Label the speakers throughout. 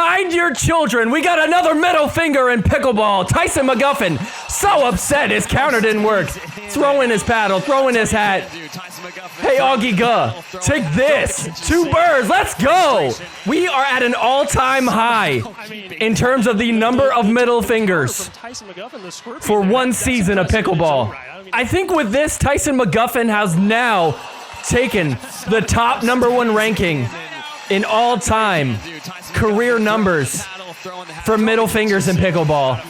Speaker 1: hide your children. We got another middle finger in pickleball. Tyson McGuffin, so upset his counter didn't work. Throwing his paddle, throwing his hat. Hey, Augie Guh, take this. 2 birds, let's go. We are at an all-time high in terms of the number of middle fingers for one season of pickleball. I think with this, Tyson McGuffin has now taken the top #1 ranking in all-time career numbers for middle fingers in pickleball.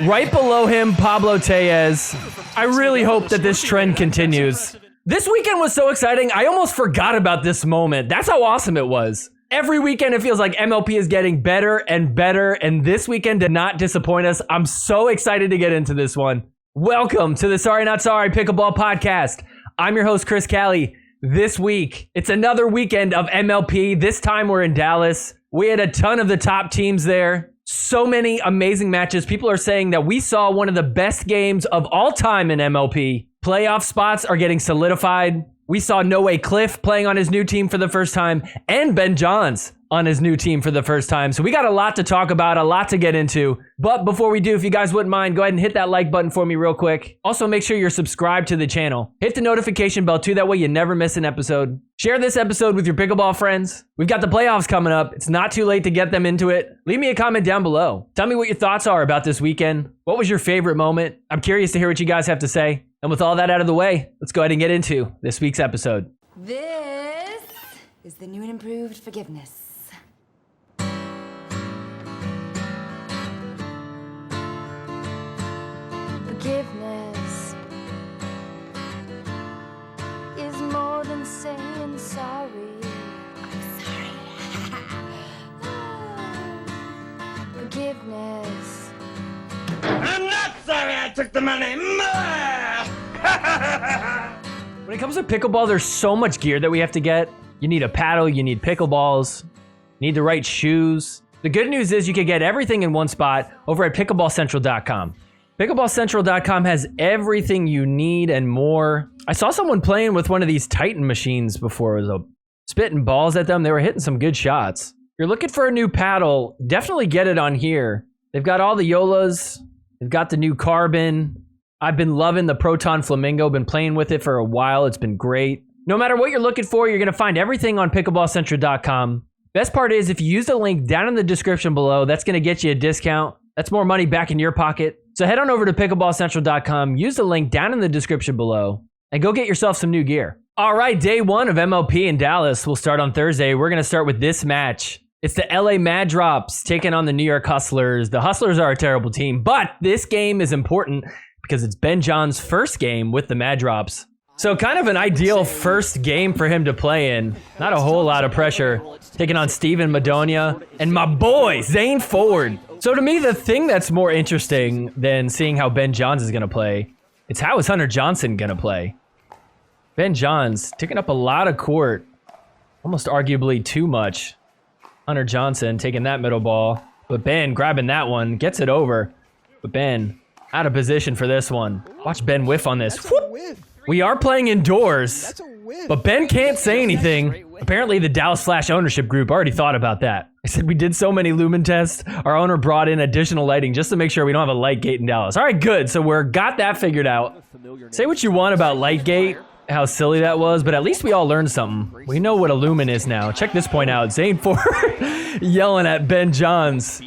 Speaker 1: Right below him, Pablo Tellez. I really hope that this trend continues. This weekend was so exciting, I almost forgot about this moment. That's how awesome it was. Every weekend, it feels like MLP is getting better and better, and this weekend did not disappoint us. I'm so excited to get into this one. Welcome to the Sorry Not Sorry Pickleball Podcast. I'm your host, Chris Cali. This week, it's another weekend of MLP. This time we're in Dallas. We had a ton of the top teams there. So many amazing matches. People are saying that we saw one of the best games of all time in MLP. Playoff spots are getting solidified. We saw No Way Cliff playing on his new team for the first time, and Ben Johns on his new team for the first time. So we got a lot to talk about, a lot to get into. But before we do, if you guys wouldn't mind, go ahead and hit that like button for me real quick. Also, make sure you're subscribed to the channel. Hit the notification bell too, that way you never miss an episode. Share this episode with your pickleball friends. We've got the playoffs coming up. It's not too late to get them into it. Leave me a comment down below. Tell me what your thoughts are about this weekend. What was your favorite moment? I'm curious to hear what you guys have to say. And with all that out of the way, let's go ahead and get into this week's episode.
Speaker 2: This is the new and improved forgiveness. Forgiveness is more than saying sorry. I'm sorry. Forgiveness.
Speaker 3: I'm not sorry I took the money.
Speaker 1: When it comes to pickleball, there's so much gear that we have to get. You need a paddle, you need pickleballs, you need the right shoes. The good news is you can get everything in one spot over at pickleballcentral.com. Pickleballcentral.com has everything you need and more. I saw someone playing with one of these Titan machines before. It was spitting balls at them. They were hitting some good shots. If you're looking for a new paddle, definitely get it on here. They've got all the Yolas. They've got the new Carbon. I've been loving the Proton Flamingo. Been playing with it for a while. It's been great. No matter what you're looking for, you're going to find everything on pickleballcentral.com. Best part is if you use the link down in the description below, that's going to get you a discount. That's more money back in your pocket. So head on over to pickleballcentral.com, use the link down in the description below, and go get yourself some new gear. All right, day 1 of MLP in Dallas. We'll start on Thursday. We're going to start with this match. It's the LA Mad Drops taking on the New York Hustlers. The Hustlers are a terrible team, but this game is important because it's Ben Johns' first game with the Mad Drops. So kind of an ideal first game for him to play in. Not a whole lot of pressure. Taking on Steven Madonia and my boy, Zane Ford. So to me, the thing that's more interesting than seeing how Ben Johns is going to play, it's how is Hunter Johnson going to play. Ben Johns taking up a lot of court. Almost arguably too much. Hunter Johnson taking that middle ball. But Ben grabbing that one, gets it over. But Ben out of position for this one. Watch Ben whiff on this. We are playing indoors, but Ben can't say anything. Apparently the Dallas Flash ownership group already thought about that. I said we did so many lumen tests. Our owner brought in additional lighting just to make sure we don't have a light gate in Dallas. All right, good. So we're got that figured out. Say what you want about light gate, how silly that was, but at least we all learned something. We know what a lumen is now. Check this point out. Zane Ford yelling at Ben Johns.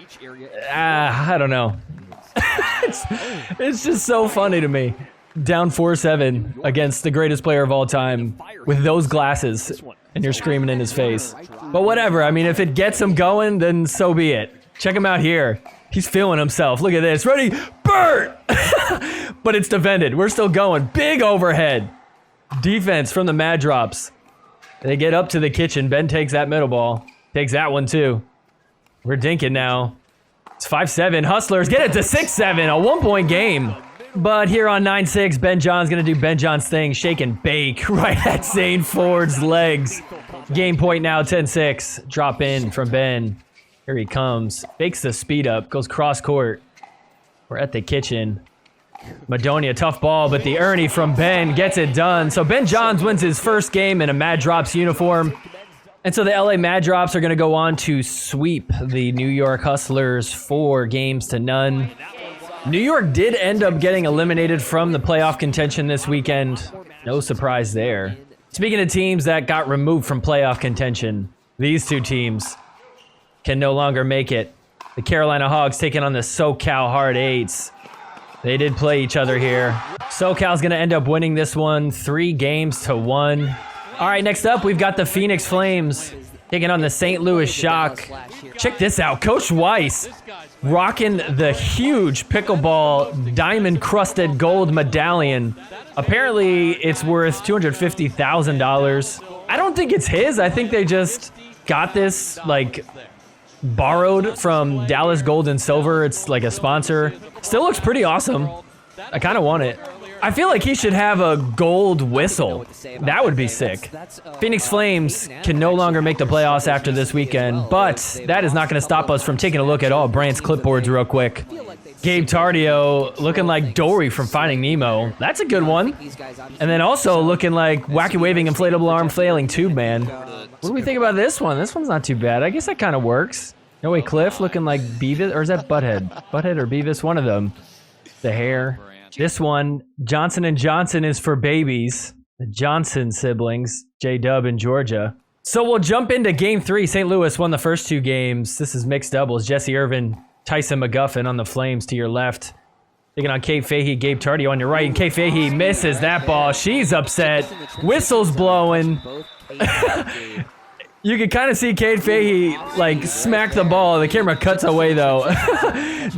Speaker 1: I don't know. It's just so funny to me. Down 4-7 against the greatest player of all time with those glasses, and you're screaming in his face. But whatever, I mean, if it gets him going, then so be it. Check him out here. He's feeling himself. Look at this. Ready? Bert! But it's defended. We're still going. Big overhead. Defense from the Mad Drops. They get up to the kitchen. Ben takes that middle ball. Takes that one too. We're dinking now. It's 5-7. Hustlers get it to 6-7. A 1-point game. But here on 9-6, Ben John's going to do Ben John's thing. Shake and bake right at Zane Ford's legs. Game point now, 10-6. Drop in from Ben. Here he comes. Fakes the speed up. Goes cross court. We're at the kitchen. Madonia, tough ball, but the Ernie from Ben gets it done. So Ben Johns wins his first game in a Mad Drops uniform. And so the LA Mad Drops are going to go on to sweep the New York Hustlers 4-0. New York did end up getting eliminated from the playoff contention this weekend. No surprise there. Speaking of teams that got removed from playoff contention, these two teams can no longer make it. The Carolina Hogs taking on the SoCal Hard Eights. They did play each other here. SoCal's going to end up winning this one 3-1. All right, next up, we've got the Phoenix Flames taking on the St. Louis Shock. Check this out. Coach Weiss rocking the huge Pickleball diamond-crusted gold medallion. Apparently, it's worth $250,000. I don't think it's his. I think they just got this, like, borrowed from Dallas Gold and Silver. It's like a sponsor. Still looks pretty awesome. I kind of want it. I feel like he should have a gold whistle. That would be sick. Phoenix Flames can no longer make the playoffs after this weekend, but that is not going to stop us from taking a look at all Brant's clipboards real quick. Gabe Tardio looking like Dory from Finding Nemo. That's a good one. And then also looking like Wacky Waving Inflatable Arm Flailing Tube Man. What do we think about this one? This one's not too bad. I guess that kind of works. No way, Cliff looking like Beavis, or is that Butthead? Butthead or Beavis, one of them. The hair. This one, Johnson & Johnson, is for babies. The Johnson siblings, J-Dub and Georgia. So we'll jump into Game 3. St. Louis won the first 2 games. This is mixed doubles. Jesse Irvin, Tyson McGuffin on the Flames to your left. Taking on Kate Fahey, Gabe Tardio on your right. And Kate Fahey misses that ball. She's upset. Whistle's blowing. You can kind of see Kate Fahey, like, smack the ball. The camera cuts away, though. I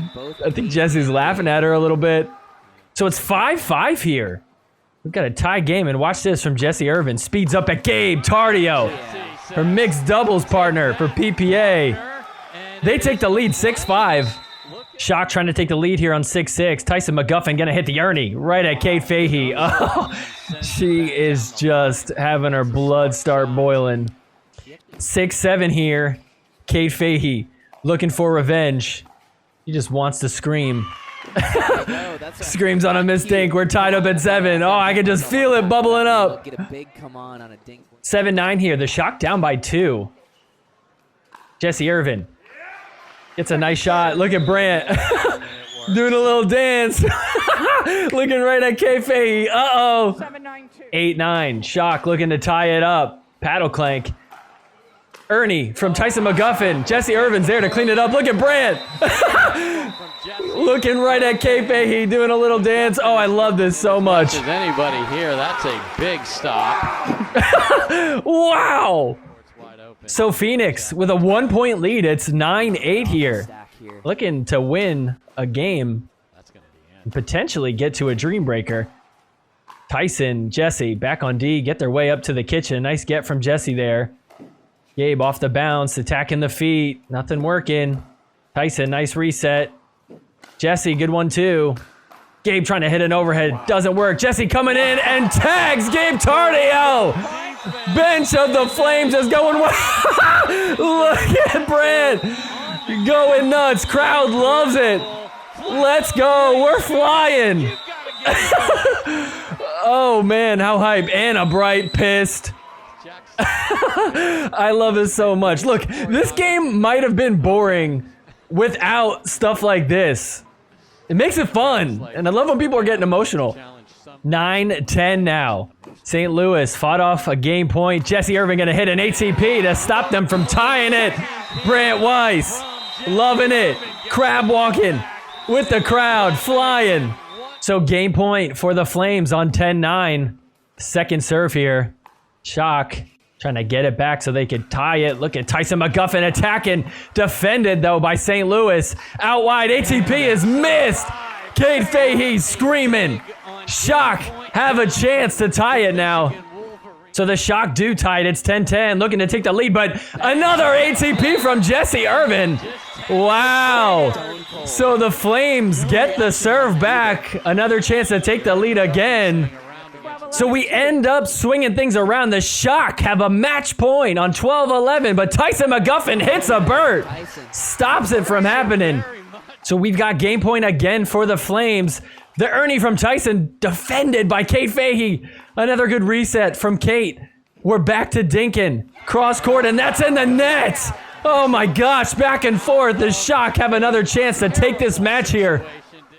Speaker 1: think Jesse's laughing at her a little bit. So it's 5-5 here. We've got a tie game, and watch this from Jesse Irvin. Speeds up at Gabe Tardio, her mixed doubles partner for PPA. They take the lead 6-5. Shock trying to take the lead here on 6-6. Tyson McGuffin gonna hit the Ernie right at Kate Fahey. Oh, she is just having her blood start boiling. 6-7 here. Kate Fahey looking for revenge. He just wants to scream. Screams on a mistake. We're tied up at 7. Oh, I can just feel it bubbling up. 7-9 here. The Shock down by 2. Jesse Irvin gets a nice shot. Look at Brant doing a little dance. Looking right at Kate Fahey. Uh-oh. 8-9. Shock looking to tie it up. Paddle clank. Ernie from Tyson McGuffin. Jesse Irvin's there to clean it up. Look at Brant. Looking right at Kate Fahey, doing a little dance. Oh, I love this so much.
Speaker 4: If there's anybody here, that's a big stop.
Speaker 1: Wow. So Phoenix with a 1-point lead. It's 9-8 here. Looking to win a game and potentially get to a dream breaker. Tyson, Jesse back on D, get their way up to the kitchen. Nice get from Jesse there. Gabe off the bounce, attacking the feet. Nothing working. Tyson, nice reset. Jesse, good one too. Gabe trying to hit an overhead. Doesn't work. Jesse coming in and tags Gabe Tardio. Bench of the Flames is going well. Look at Brant. Going nuts. Crowd loves it. Let's go. We're flying. Oh man, how hype. Anna Bright pissed. I love this so much. Look, this game might have been boring without stuff like this. It makes it fun, and I love when people are getting emotional. 9-10 now. St. Louis fought off a game point. Jesse Irvin gonna hit an ATP to stop them from tying it. Brant Weiss, loving it. Crab walking with the crowd, flying. So game point for the Flames on 10-9. Second serve here. Shock. Trying to get it back so they could tie it. Look at Tyson McGuffin attacking. Defended, though, by St. Louis. Out wide, ATP is missed. Kate Fahey screaming. Shock have a chance to tie it now. So the Shock do tie it. It's 10-10. Looking to take the lead, but another ATP from Jesse Irvin. Wow. So the Flames get the serve back. Another chance to take the lead again. So we end up swinging things around. The Shock have a match point on 12-11, but Tyson McGuffin hits a bird. Stops it from happening. So we've got game point again for the Flames. The Ernie from Tyson defended by Kate Fahey. Another good reset from Kate. We're back to dinking. Cross court, and that's in the net. Oh my gosh, back and forth. The Shock have another chance to take this match here.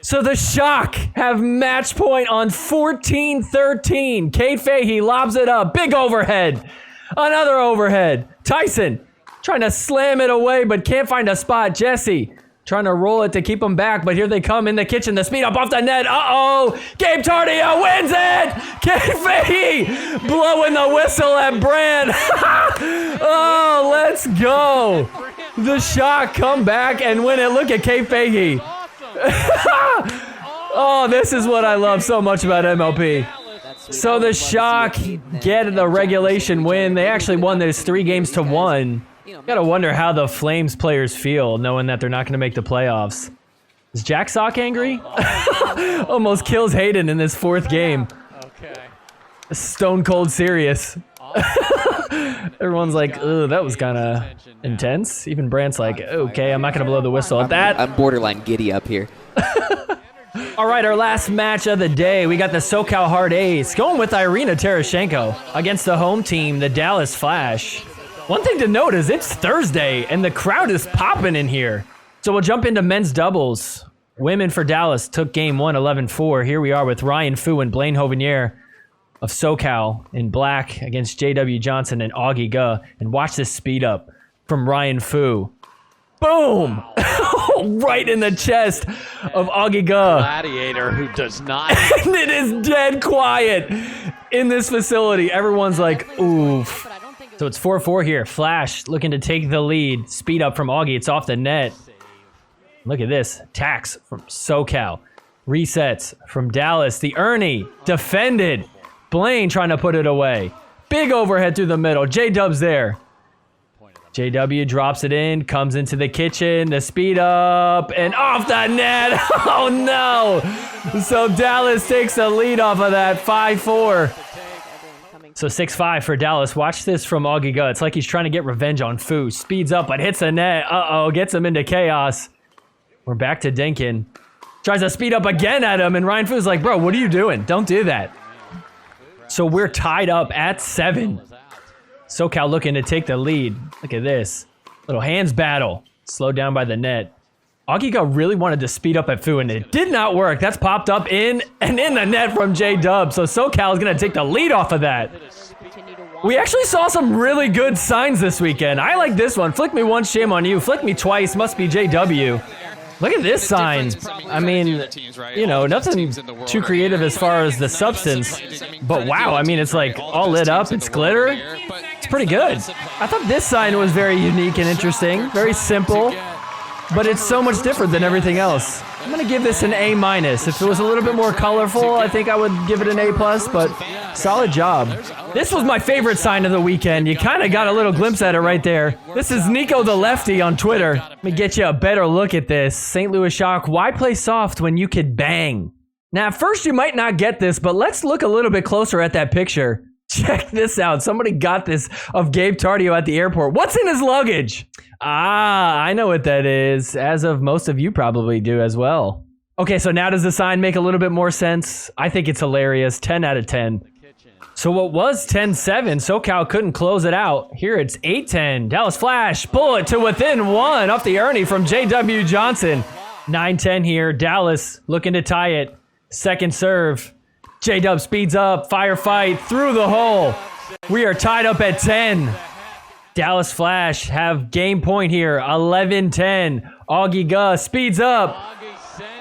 Speaker 1: So the Shock have match point on 14-13. Kate Fahey lobs it up. Big overhead. Another overhead. Tyson trying to slam it away, but can't find a spot. Jesse trying to roll it to keep them back, but here they come in the kitchen. The speed up off the net. Uh-oh. Gabe Tardio wins it. Kate Fahey blowing the whistle at Brand. Oh, let's go. The Shock come back and win it. Look at Kate Fahey. Oh, this is what I love so much about MLP. So the Shock get the regulation win. They actually won this 3-1. Gotta wonder how the Flames players feel knowing that they're not gonna make the playoffs. Is Jack Sock angry? Almost kills Hayden in this 4th game. Stone cold serious. Everyone's like, "Ugh, that was kind of intense." Even Brant's like, "Okay, I'm not gonna blow the whistle at that."
Speaker 5: I'm borderline giddy up here.
Speaker 1: All right, our last match of the day. We got the SoCal Hard Ace going with Irina Tereshchenko against the home team, the Dallas Flash. One thing to note is it's Thursday and the crowd is popping in here. So we'll jump into men's doubles. Women for Dallas took game 1, 11-4. Here we are with Ryan Fu and Blaine Hovenier of SoCal in black against J.W. Johnson and Augie Guh. And watch this speed up from Ryan Fu. Boom! Right in the chest of Augie Guh.
Speaker 4: Gladiator who does not.
Speaker 1: And it is dead quiet in this facility. Everyone's like, oof. So it's 4-4 here. Flash looking to take the lead. Speed up from Augie. It's off the net. Look at this. Tax from SoCal. Resets from Dallas. The Ernie defended. Blaine trying to put it away. Big overhead through the middle. J-Dub's there. JW drops it in. Comes into the kitchen. The speed up. And off the net. Oh, no. So Dallas takes the lead off of that. 5-4. So 6-5 for Dallas. Watch this from Augie Guh. It's like he's trying to get revenge on Fu. Speeds up, but hits the net. Uh-oh, gets him into chaos. We're back to Dinkin. Tries to speed up again at him, and Ryan Fu's like, bro, what are you doing? Don't do that. So we're tied up at 7. SoCal looking to take the lead. Look at this. Little hands battle. Slowed down by the net. Augie Guh really wanted to speed up at Fu, and it did not work. That's popped up in the net from J-Dub. So SoCal is going to take the lead off of that. We actually saw some really good signs this weekend. I like this one. Flick me once, shame on you. Flick me twice, must be JW. Look at this sign. I mean, you know, nothing too creative as far as the substance. But wow, I mean, it's like all lit up. It's glitter. It's pretty good. I thought this sign was very unique and interesting. Very simple. But it's so much different than everything else. I'm going to give this an A-. If it was a little bit more colorful, I think I would give it an A+, but solid job. This was my favorite sign of the weekend. You kind of got a little glimpse at it right there. This is Nico the Lefty on Twitter. Let me get you a better look at this. St. Louis Shock, why play soft when you could bang? Now, at first you might not get this, but let's look a little bit closer at that picture. Check this out. Somebody got this of Gabe Tardio at the airport. What's in his luggage? Ah, I know what that is, as of most of you probably do as well. Okay, so now does the sign make a little bit more sense? I think it's hilarious. 10 out of 10. So what was 10-7, SoCal couldn't close it out. Here it's 8-10. Dallas Flash, bullet to within 1 off the Ernie from J.W. Johnson. 9-10 here. Dallas looking to tie it. Second serve. J-Dub speeds up. Firefight through the hole. We are tied up at 10. Dallas Flash have game point here. 11-10. Augie Guh speeds up.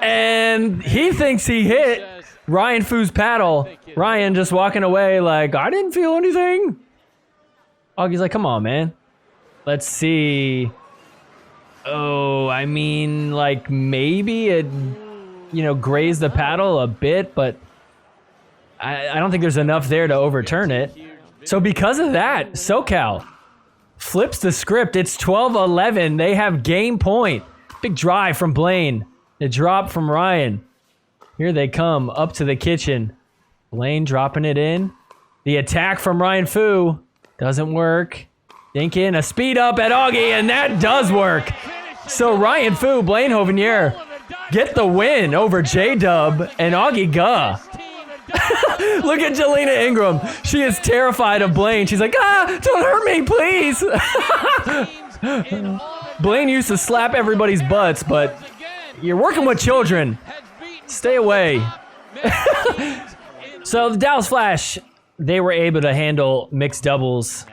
Speaker 1: And he thinks he hit Ryan Fu's paddle. Ryan just walking away like, I didn't feel anything. Augie's like, come on, man. Let's see. Oh, I mean, like maybe it, you know, grazed the paddle a bit, but I don't think there's enough there to overturn it. So because of that, SoCal flips the script. It's 12-11. They have game point. Big drive from Blaine. A drop from Ryan. Here they come up to the kitchen. Blaine dropping it in. The attack from Ryan Fu doesn't work. Dinkin, a speed up at Augie, and that does work. So Ryan Fu, Blaine Hovenier get the win over J-Dub and Augie Guh. Look at Jelena Ingram. She is terrified of Blaine. She's like, don't hurt me, please. Blaine used to slap everybody's butts, but you're working with children. Stay away. So the Dallas Flash, they were able to handle mixed doubles.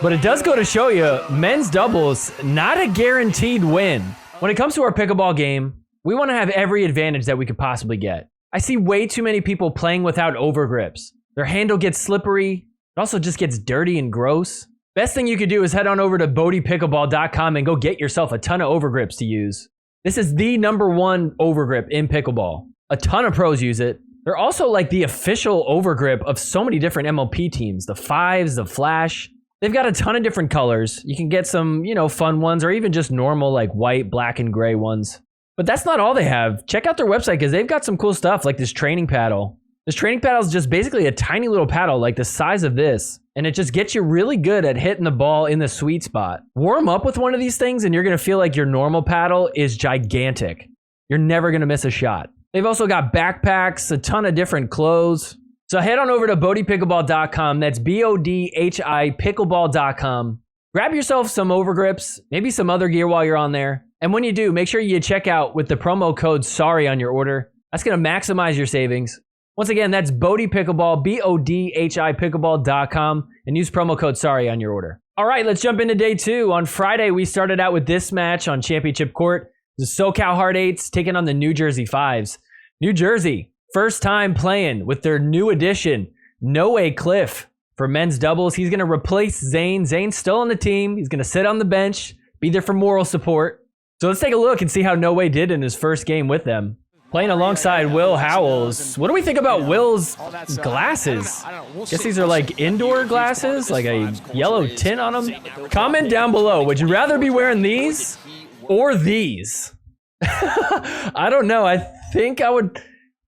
Speaker 1: But it does go to show you, men's doubles, not a guaranteed win. When it comes to our pickleball game, we want to have every advantage that we could possibly get. I see way too many people playing without overgrips. Their handle gets slippery. It also just gets dirty and gross. Best thing you could do is head on over to BodiePickleball.com and go get yourself a ton of overgrips to use. This is the #1 overgrip in pickleball. A ton of pros use it. They're also like the official overgrip of so many different MLP teams. The Fives, the Flash. They've got a ton of different colors. You can get some, fun ones or even just normal like white, black, and gray ones. But that's not all they have. Check out their website because they've got some cool stuff like this training paddle. This training paddle is just basically a tiny little paddle like the size of this. And it just gets you really good at hitting the ball in the sweet spot. Warm up with one of these things and you're going to feel like your normal paddle is gigantic. You're never going to miss a shot. They've also got backpacks, a ton of different clothes. So head on over to BodiePickleball.com. That's BODHI Pickleball.com. Grab yourself some overgrips, maybe some other gear while you're on there. And when you do, make sure you check out with the promo code SORRY on your order. That's going to maximize your savings. Once again, that's Bodie Pickleball, BODHI Pickleball.com, and use promo code SORRY on your order. All right, let's jump into day 2. On Friday, we started out with this match on Championship Court. The SoCal Hard 8s taking on the New Jersey 5s. New Jersey, first time playing with their new addition, No Way Cliff. For men's doubles, he's going to replace Zane. Zane's still on the team. He's going to sit on the bench, be there for moral support. So let's take a look and see how No Way did in his first game with them. Playing alongside Will Howells. What do we think about Will's glasses? Guess these are like indoor glasses, like a yellow tint on them. Comment down below. Would you rather be wearing these or these? I don't know. I think I would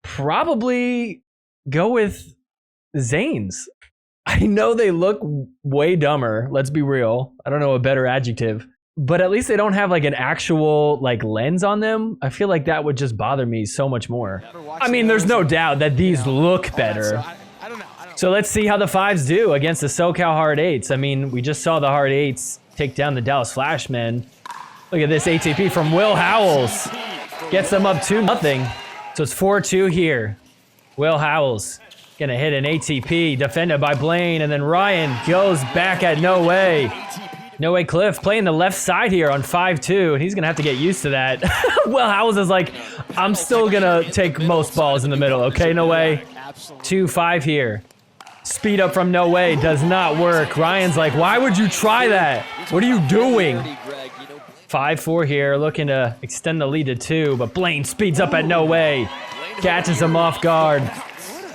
Speaker 1: probably go with Zane's. I know they look way dumber. Let's be real. I don't know a better adjective. But at least they don't have like an actual like lens on them. I feel like that would just bother me so much more. I mean, there's no doubt that these look better. So let's see how the 5s do against the SoCal Hard 8s. I mean, we just saw the Hard 8s take down the Dallas Flash men. Look at this ATP from Will Howells. Gets them up 2-0. So it's 4-2 here. Will Howells gonna hit an ATP defended by Blaine, and then Ryan goes back at No Way. No Way Cliff playing the left side here on 5-2, and he's going to have to get used to that. Will Howells is like, I'm still going to take most balls in the middle, okay, No Way? 2-5 here. Speed up from No Way does not work. Ryan's like, why would you try that? What are you doing? 5-4 here, looking to extend the lead to 2, but Blaine speeds up at No Way. Catches him off guard.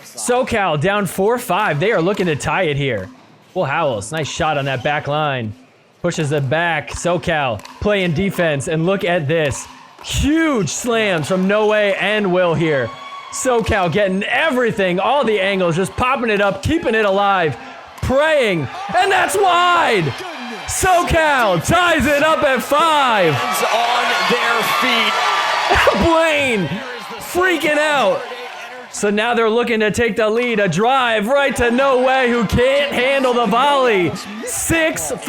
Speaker 1: SoCal down 4-5. They are looking to tie it here. Will Howells, nice shot on that back line. Pushes it back. SoCal playing defense, and look at this. Huge slams from No Way and Will here. SoCal getting everything, all the angles, just popping it up, keeping it alive, praying, and that's wide! SoCal ties it up at 5.
Speaker 4: On their feet.
Speaker 1: Blaine freaking out. So now they're looking to take the lead. A drive right to No Way, who can't handle the volley. 6-5.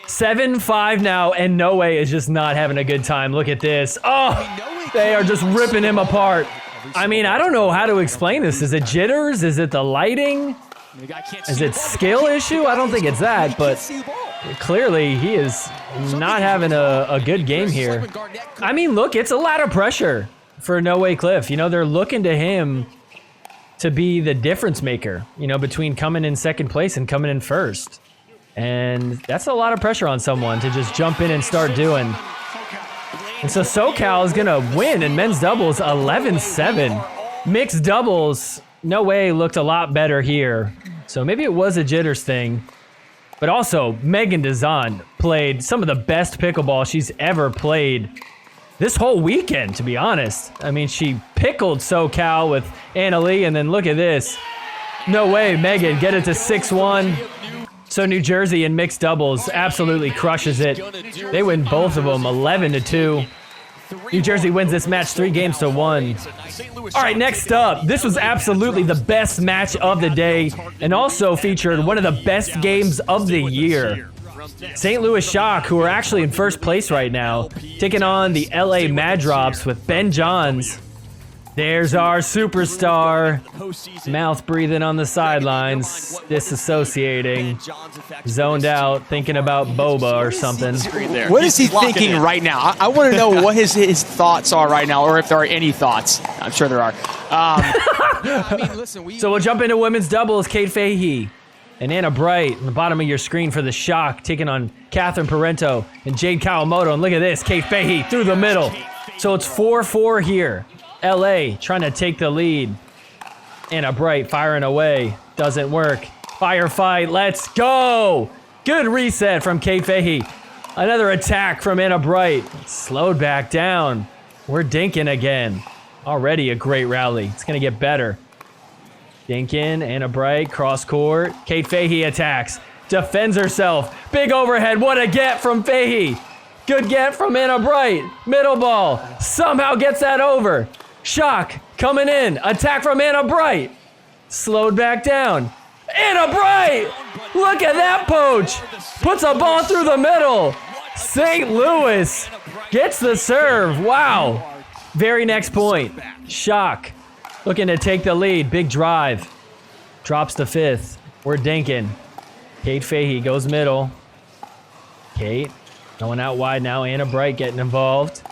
Speaker 1: 7-5 now, and No Way is just not having a good time. Look at this. Oh, they are just ripping him apart. I mean, I don't know how to explain this. Is it jitters? Is it the lighting? Is it skill issue? I don't think it's that, but clearly he is not having a good game here. I mean, look, it's a lot of pressure for No Way Cliff. You know, they're looking to him to be the difference maker, you know, between coming in second place and coming in first. And that's a lot of pressure on someone to just jump in and start doing. And so SoCal is going to win in men's doubles 11-7. Mixed doubles, No Way looked a lot better here. So maybe it was a jitters thing. But also, Megan Dazan played some of the best pickleball she's ever played this whole weekend, to be honest. I mean, she pickled SoCal with Anna Lee, and then look at this. No Way, Megan, get it to 6-1. So New Jersey in mixed doubles absolutely crushes it. They win both of them 11-2. New Jersey wins this match 3-1. All right, next up. This was absolutely the best match of the day and also featured one of the best games of the year. St. Louis Shock, who are actually in first place right now, taking on the LA Mad Drops with Ben Johns. There's our superstar. Mouth breathing on the sidelines, disassociating, zoned out, thinking about boba or something.
Speaker 5: What is he thinking right now? I want to know what his thoughts are right now, or if there are any thoughts. I'm sure there are.
Speaker 1: So we'll jump into women's doubles. Kate Fahey and Anna Bright on the bottom of your screen for the Shock, taking on Catherine Parenteau and Jade Kawamoto. And look at this, Kate Fahey through the middle. So it's 4-4 here. LA trying to take the lead. Anna Bright firing away. Doesn't work. Firefight. Let's go. Good reset from Kate Fahey. Another attack from Anna Bright. Slowed back down. We're dinking again. Already a great rally. It's going to get better. Dinkin, Anna Bright, cross court. Kate Fahey attacks. Defends herself. Big overhead. What a get from Fahey. Good get from Anna Bright. Middle ball. Somehow gets that over. Shock coming in. Attack from Anna Bright. Slowed back down. Anna Bright! Look at that poach. Puts a ball through the middle. St. Louis gets the serve. Wow. Very next point. Shock looking to take the lead. Big drive. Drops the fifth. We're dinking. Kate Fahey goes middle. Kate going out wide now. Anna Bright getting involved.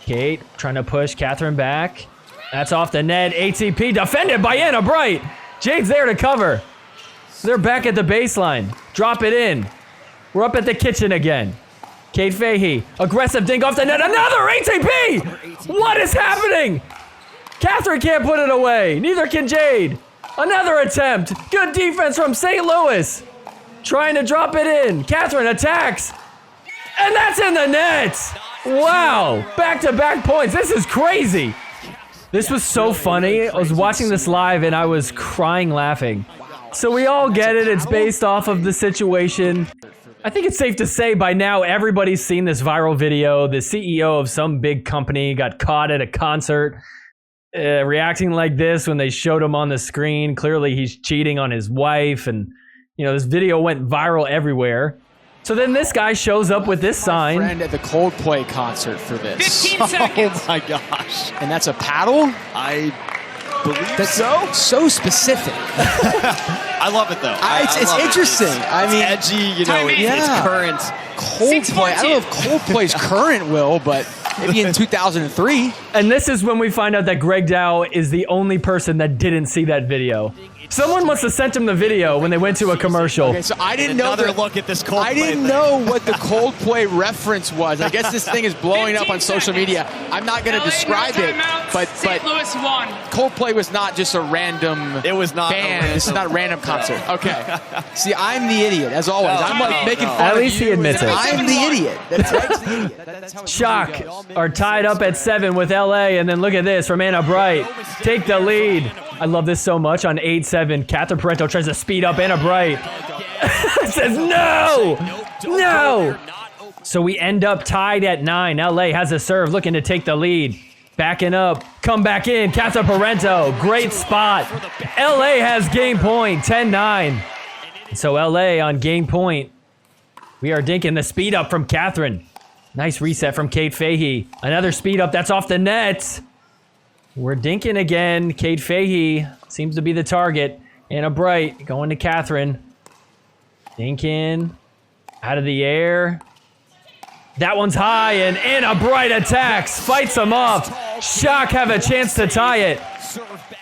Speaker 1: Kate trying to push Catherine back. That's off the net. ATP defended by Anna Bright. Jade's there to cover. They're back at the baseline. Drop it in. We're up at the kitchen again. Kate Fahey, aggressive dink off the net. Another ATP! What is happening? Catherine can't put it away. Neither can Jade. Another attempt. Good defense from St. Louis. Trying to drop it in. Catherine attacks. And that's in the net. Wow. Back-to-back points. This is crazy. This was so funny. I was watching this live and I was crying laughing. So we all get it. It's based off of the situation. I think it's safe to say by now everybody's seen this viral video. The CEO of some big company got caught at a concert reacting like this when they showed him on the screen. Clearly he's cheating on his wife, and you know, this video went viral everywhere. So then this guy shows up with this sign.
Speaker 5: Friend at the Coldplay concert for this.
Speaker 3: 15 seconds.
Speaker 6: Oh my gosh.
Speaker 5: And that's a paddle?
Speaker 6: I believe
Speaker 5: That's
Speaker 6: so.
Speaker 5: so specific.
Speaker 6: I love it though.
Speaker 5: It's
Speaker 6: love
Speaker 5: interesting.
Speaker 6: It.
Speaker 5: I mean,
Speaker 6: it's edgy, you know,
Speaker 3: Timing.
Speaker 6: it's current.
Speaker 5: Coldplay. I don't know if Coldplay's current will, but maybe in 2003.
Speaker 1: And this is when we find out that Greg Dow is the only person that didn't see that video. Someone must have sent him the video when they went to a commercial.
Speaker 5: Okay, so I didn't know
Speaker 6: Another look at this Coldplay
Speaker 5: I didn't
Speaker 6: thing.
Speaker 5: know what the Coldplay reference was. I guess this thing is blowing up on social media. I'm not going to describe it, but
Speaker 3: St. Louis won.
Speaker 5: Coldplay was not just a random
Speaker 6: It was not a
Speaker 5: band.
Speaker 6: random-
Speaker 5: This is not a random concert. Okay. See, I'm the idiot, as always. I'm like making fun
Speaker 1: At
Speaker 5: of
Speaker 1: least he
Speaker 5: you,
Speaker 1: admits
Speaker 5: and
Speaker 1: it.
Speaker 5: I'm the idiot. That's right. It's the idiot. That's how it
Speaker 1: Shock
Speaker 5: goes.
Speaker 1: are tied up at 7 with LA, and then look at this from Anna Bright. Take the lead. I love this so much on 8-7. Catherine Parenteau tries to speed up Anna Bright. Says no! No! So we end up tied at 9. LA has a serve looking to take the lead. Backing up. Come back in. Catherine Parenteau. Great spot. LA has game point. 10-9. So LA on game point. We are dinking the speed up from Catherine. Nice reset from Kate Fahey. Another speed up. That's off the net. We're dinking again. Kate Fahey seems to be the target. Anna Bright going to Catherine. Dinking. Out of the air. That one's high, and Anna Bright attacks. Fights them off. Shock have a chance to tie it.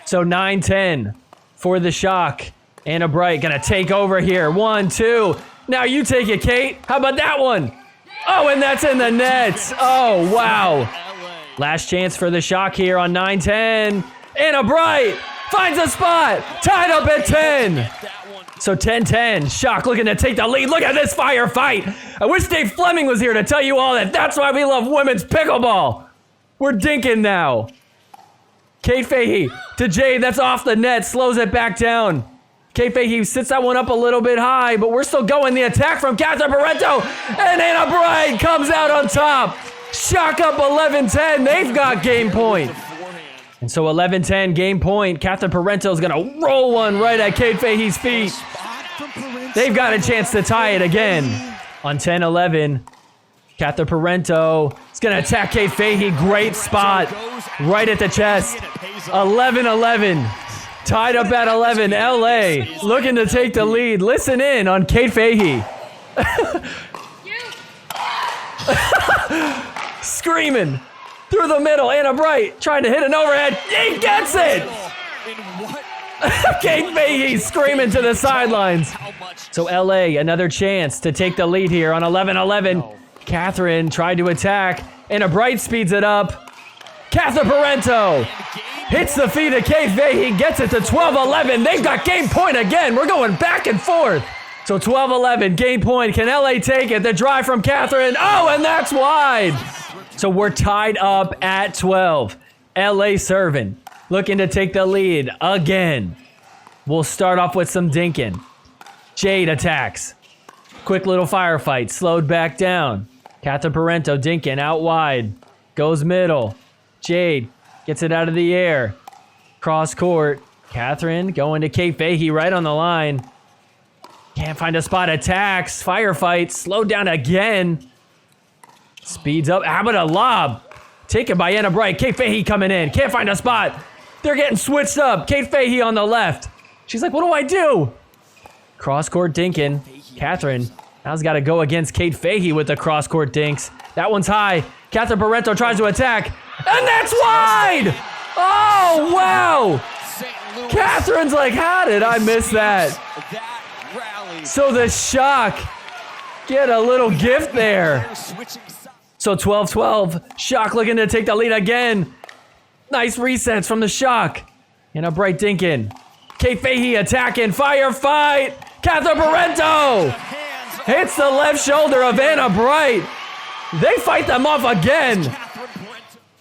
Speaker 1: So 9-10 for the Shock. Anna Bright gonna take over here. 1-2. Now you take it, Kate. How about that one? Oh, and that's in the net. Oh, wow. Last chance for the Shock here on 9-10. Anna Bright finds a spot. Tied up at 10. So 10-10. Shock looking to take the lead. Look at this firefight. I wish Dave Fleming was here to tell you all that. That's why we love women's pickleball. We're dinking now. Kate Fahey to Jade. That's off the net. Slows it back down. Kate Fahey sits that one up a little bit high, but we're still going. The attack from Catherine Parenteau. And Anna Bright comes out on top. Shock up 11-10. They've got game point. And so 11-10 game point. Catherine Parenteau is going to roll one right at Kate Fahey's feet. They've got a chance to tie it again. On 10-11, Catherine Parenteau is going to attack Kate Fahey. Great spot right at the chest. 11-11. Tied up at 11. LA looking to take the lead. Listen in on Kate Fahey. Screaming through the middle. Anna Bright trying to hit an overhead. He gets it. Kate Fahey screaming to the sidelines. So LA, another chance to take the lead here on 11-11. Catherine tried to attack. Anna Bright speeds it up. Catherine Parenteau hits the feet of Kate Fahey, gets it to 12-11. They've got game point again. We're going back and forth. So 12-11, game point. Can LA take it? The drive from Catherine. Oh, and that's wide. So we're tied up at 12. LA serving, looking to take the lead again. We'll start off with some dinking. Jade attacks. Quick little firefight, slowed back down. Catherine Parenteau dinking out wide. Goes middle. Jade gets it out of the air. Cross court. Catherine going to Kate Fahey right on the line. Can't find a spot. Attacks. Firefight. Slowed down again. Speeds up. How about a lob? Taken by Anna Bright. Kate Fahey coming in. Can't find a spot. They're getting switched up. Kate Fahey on the left. She's like, what do I do? Cross court dinking. Catherine now's got to go against Kate Fahey with the cross court dinks. That one's high. Catherine Parenteau tries to attack. And that's wide! Oh, wow! Catherine's like, how did I miss that? So the Shock get a little gift there. So 12-12. Shock looking to take the lead again. Nice resets from the Shock. And a bright dinkin. Kate Fahey attacking. Firefight. Catherine Parenteau hits the left shoulder of Anna Bright. They fight them off again.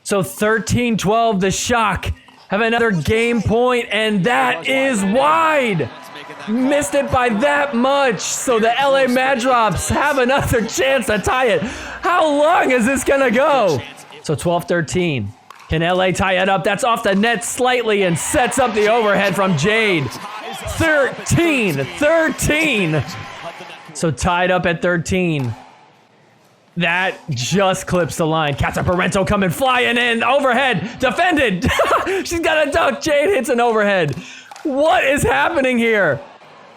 Speaker 1: So 13-12, the Shock have another game point, and that is wide. Missed it by that much. So the LA Mad Drops have another chance to tie it. How long is this gonna go? So 12-13. Can LA tie it up? That's off the net slightly and sets up the overhead from Jade. 13. So tied up at 13. That just clips the line. Catherine Parenteau coming flying in. Overhead. Defended. She's got a duck. Jade hits an overhead. What is happening here?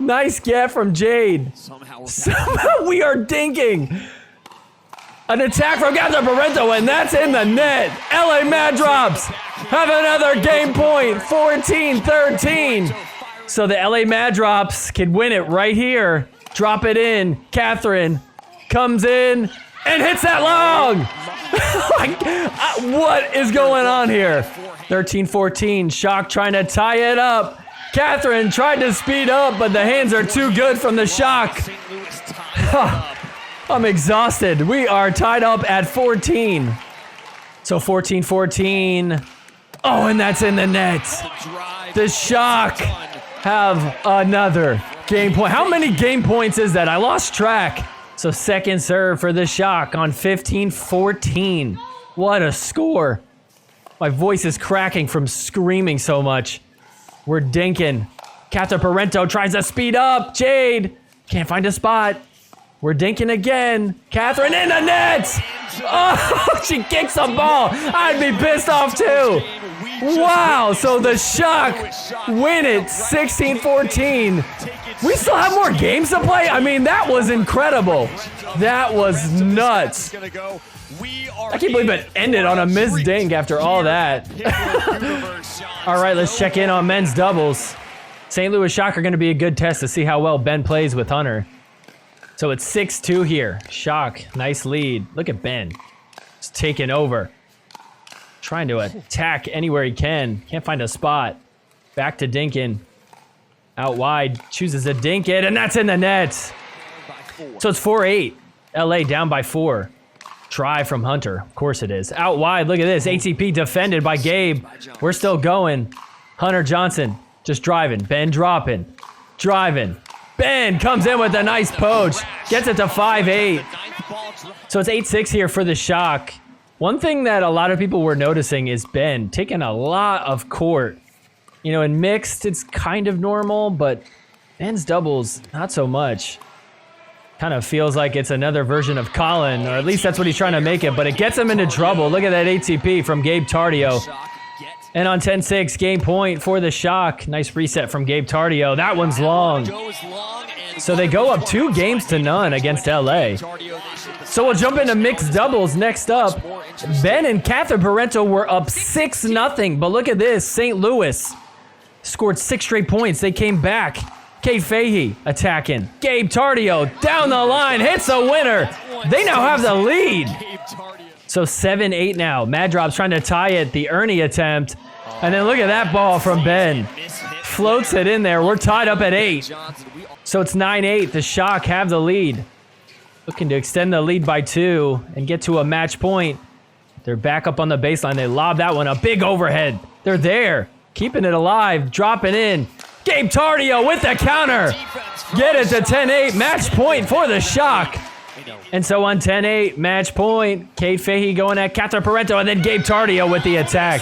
Speaker 1: Nice get from Jade. Somehow we are dinking. An attack from Catherine Parenteau, and that's in the net. LA Mad Drops have another game point. 14-13. So the LA Mad Drops can win it right here. Drop it in. Catherine comes in and hits that long. What is going on here? 13-14. Shock trying to tie it up. Catherine tried to speed up, but the hands are too good from the Shock. I'm exhausted. We are tied up at 14. So 14-14. Oh, and that's in the net. The Shock have another game point. How many game points is that? I lost track. So second serve for the Shock on 15-14. What a score. My voice is cracking from screaming so much. We're dinking. Catherine Parenteau tries to speed up. Jade can't find a spot. We're dinking again. Catherine in the net. Oh, she kicks the ball. I'd be pissed off too. Wow, so the Shock win it 16-14. We still have more games to play? I mean, that was incredible. That was nuts. I can't believe it ended on a missed dink after all that. All right, let's check in on men's doubles. St. Louis Shock are going to be a good test to see how well Ben plays with Hunter. So it's 6-2 here. Shock, nice lead. Look at Ben. He's taking over. Trying to attack anywhere he can. Can't find a spot. Back to Dinkin. Out wide. Chooses a dink it, and that's in the net. So it's 4-8. LA down by 4. Try from Hunter. Of course it is. Out wide. Look at this. ATP defended by Gabe. We're still going. Hunter Johnson just driving. Ben dropping. Driving. Ben comes in with a nice poach. Gets it to 5-8. So it's 8-6 here for the Shock. One thing that a lot of people were noticing is Ben taking a lot of court. You know, in mixed, it's kind of normal, but men's doubles, not so much. Kind of feels like it's another version of Colin, or at least that's what he's trying to make it, but it gets him into trouble. Look at that ATP from Gabe Tardio. And on 10-6, game point for the Shock. Nice reset from Gabe Tardio. That one's long. So they go up 2-0 against LA. So we'll jump into mixed doubles next up. Ben and Catherine Parenteau were up 6-0, but look at this. St. Louis scored 6 straight points. They came back. Kate Fahey attacking. Gabe Tardio down the line, hits a winner. They now have the lead. So 7-8 now. Mad Drop's trying to tie it. The Ernie attempt. And then look at that ball from Ben. Floats it in there. We're tied up at 8. So it's 9-8. The Shock have the lead. Looking to extend the lead by 2 and get to a match point. They're back up on the baseline. They lob that one. A big overhead. They're there. Keeping it alive. Dropping in. Gabe Tardio with the counter. Get it to 10-8. Match point for the Shock. And so on 10-8, match point. Kate Fahey going at Catherine Parenteau, and then Gabe Tardio with the attack.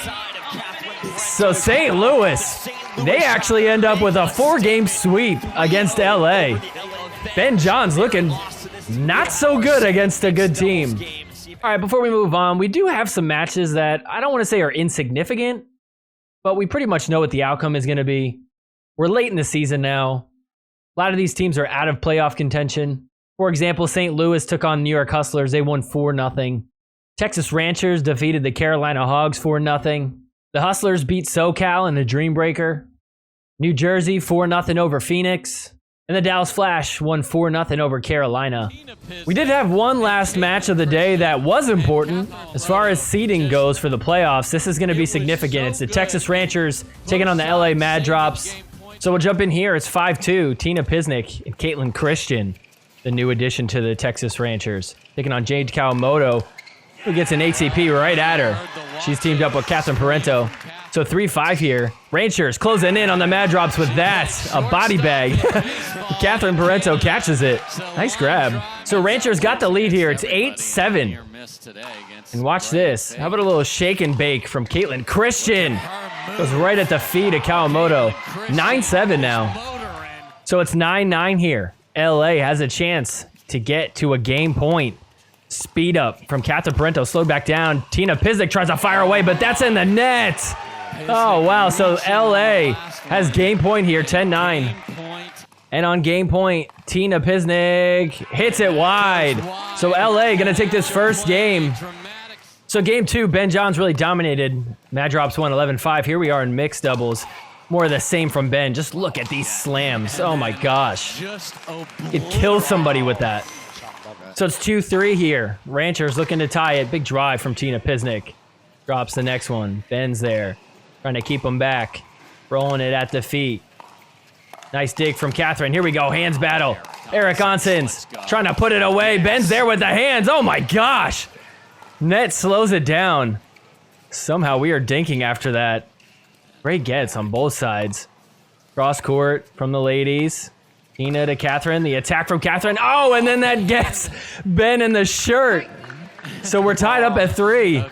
Speaker 1: So St. Louis, they actually end up with a 4-game sweep against LA. Ben Johns looking not so good against a good team. All right, before we move on, we do have some matches that I don't want to say are insignificant, but we pretty much know what the outcome is going to be. We're late in the season now. A lot of these teams are out of playoff contention. For example, St. Louis took on New York Hustlers. They won 4-0. Texas Ranchers defeated the Carolina Hogs 4-0. The Hustlers beat SoCal in the Dream Breaker. New Jersey 4-0 over Phoenix. And the Dallas Flash won 4-0 over Carolina. We did have one last match of the day that was important. As far as seeding goes for the playoffs, this is going to be significant. It's the Texas Ranchers taking on the LA Mad Drops. So we'll jump in here. It's 5-2. Tina Pisnick and Caitlin Christian, the new addition to the Texas Ranchers, taking on Jade Kawamoto, who gets an ATP right at her. She's teamed up with Catherine Parenteau. So 3-5 here. Ranchers closing in on the Mad Drops with that. A body bag. Catherine Parenteau catches it. Nice grab. So Ranchers got the lead here. It's 8-7. And watch this. How about a little shake and bake from Caitlin Christian? Goes right at the feet of Kawamoto. 9-7 now. So it's 9-9 here. LA has a chance to get to a game point. Speed up from Catherine Parenteau. Slowed back down. Tina Pisnick tries to fire away, but that's in the net. Oh, wow. So LA has game point here, 10-9. And on game point, Tina Pisnick hits it wide. So LA going to take this first game. So game 2, Ben Johns really dominated. Mad Drops won 11-5. Here we are in mixed doubles. More of the same from Ben. Just look at these slams. Oh my gosh. It kills somebody with that. So it's 2-3 here. Ranchers looking to tie it. Big drive from Tina Pisnick. Drops the next one. Ben's there. Trying to keep him back. Rolling it at the feet. Nice dig from Catherine. Here we go. Hands battle. Eric Onsens trying to put it away. Ben's there with the hands. Oh my gosh. Net slows it down. Somehow we are dinking after that. Great gets on both sides. Cross court from the ladies. Tina to Catherine. The attack from Catherine. Oh, and then that gets Ben in the shirt. So we're tied up at 3.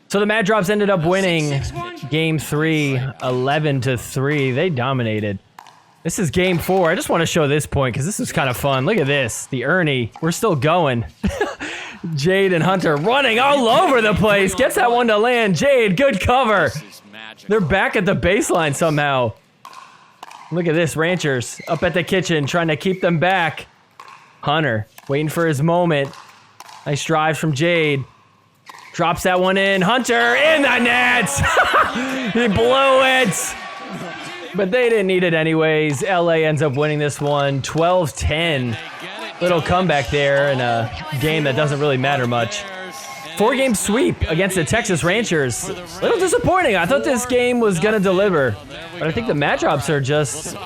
Speaker 1: So the Mad Drops ended up winning game 3, 11-3. They dominated. This is game 4. I just want to show this point because this is kind of fun. Look at this. The Ernie. We're still going. Jade and Hunter running all over the place. Gets that one to land. Jade, good cover. They're back at the baseline somehow. Look at this. Ranchers up at the kitchen trying to keep them back. Hunter waiting for his moment. Nice drive from Jade. Drops that one in. Hunter in the net. He blew it. But they didn't need it anyways. LA ends up winning this one 12-10. Little comeback there in a game that doesn't really matter much. 4-game sweep against the Texas Ranchers. A little disappointing. I thought this game was going to deliver. But I think the Mad Drops are just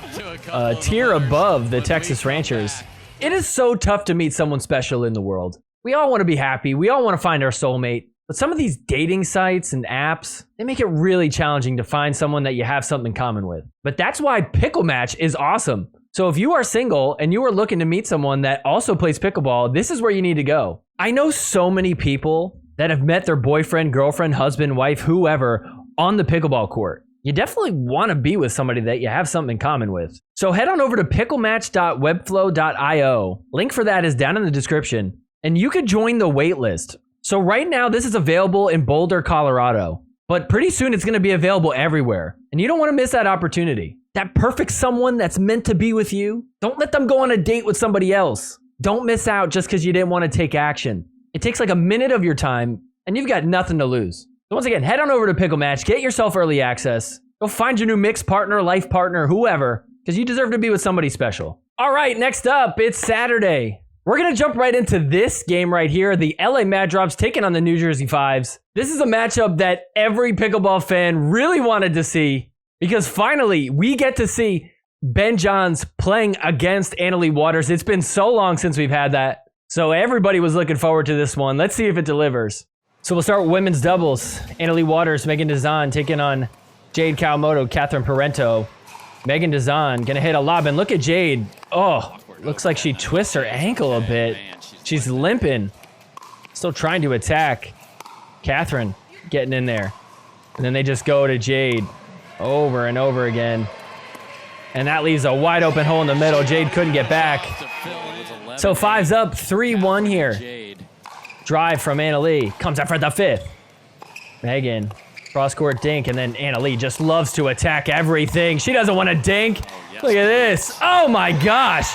Speaker 1: a tier above the Texas Ranchers. It is so tough to meet someone special in the world. We all want to be happy. We all want to find our soulmate. But some of these dating sites and apps, they make it really challenging to find someone that you have something in common with. But that's why PickleMATCH is awesome. So if you are single and you are looking to meet someone that also plays pickleball, this is where you need to go. I know so many people that have met their boyfriend, girlfriend, husband, wife, whoever on the pickleball court. You definitely want to be with somebody that you have something in common with. So head on over to picklematch.webflow.io. Link for that is down in the description. And you could join the wait list. So right now, this is available in Boulder, Colorado. But pretty soon, it's going to be available everywhere. And you don't want to miss that opportunity. That perfect someone that's meant to be with you. Don't let them go on a date with somebody else. Don't miss out just because you didn't want to take action. It takes like a minute of your time, and you've got nothing to lose. So once again, head on over to PickleMatch, get yourself early access. Go find your new mixed partner, life partner, whoever, because you deserve to be with somebody special. All right, next up, it's Saturday. We're going to jump right into this game right here. The LA Mad Drops taking on the New Jersey Fives. This is a matchup that every pickleball fan really wanted to see because finally we get to see Ben Johns playing against Anna Leigh Waters. It's been so long since we've had that. So everybody was looking forward to this one. Let's see if it delivers. So we'll start with women's doubles. Anna Leigh Waters, Megan Dazan taking on Jade Kawamoto, Catherine Parenteau. Megan Dazan gonna hit a lob, and look at Jade. Oh, looks like she twists her ankle a bit. She's limping. Still trying to attack. Catherine getting in there. And then they just go to Jade over and over again. And that leaves a wide open hole in the middle. Jade couldn't get back. So Fives up 3-1 here. Drive from Anna Leigh. Comes up for the fifth. Megan. Cross-court dink, and then Anna Leigh just loves to attack everything. She doesn't want to dink. Look at this. Oh my gosh.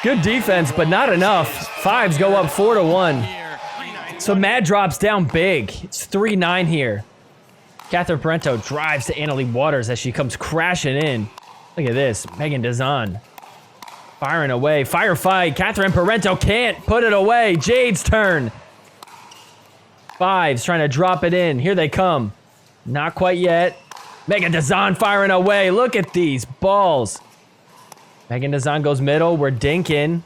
Speaker 1: Good defense, but not enough. Fives go up 4-1. So Mad drops down big. It's 3-9 here. Catherine Parenteau drives to Anna Leigh Waters as she comes crashing in. Look at this. Megan Dazan firing away. Firefight. Catherine Parenteau can't put it away. Jade's turn. Fives trying to drop it in. Here they come. Not quite yet. Megan Dazan firing away. Look at these balls. Megan Dazan goes middle. We're dinking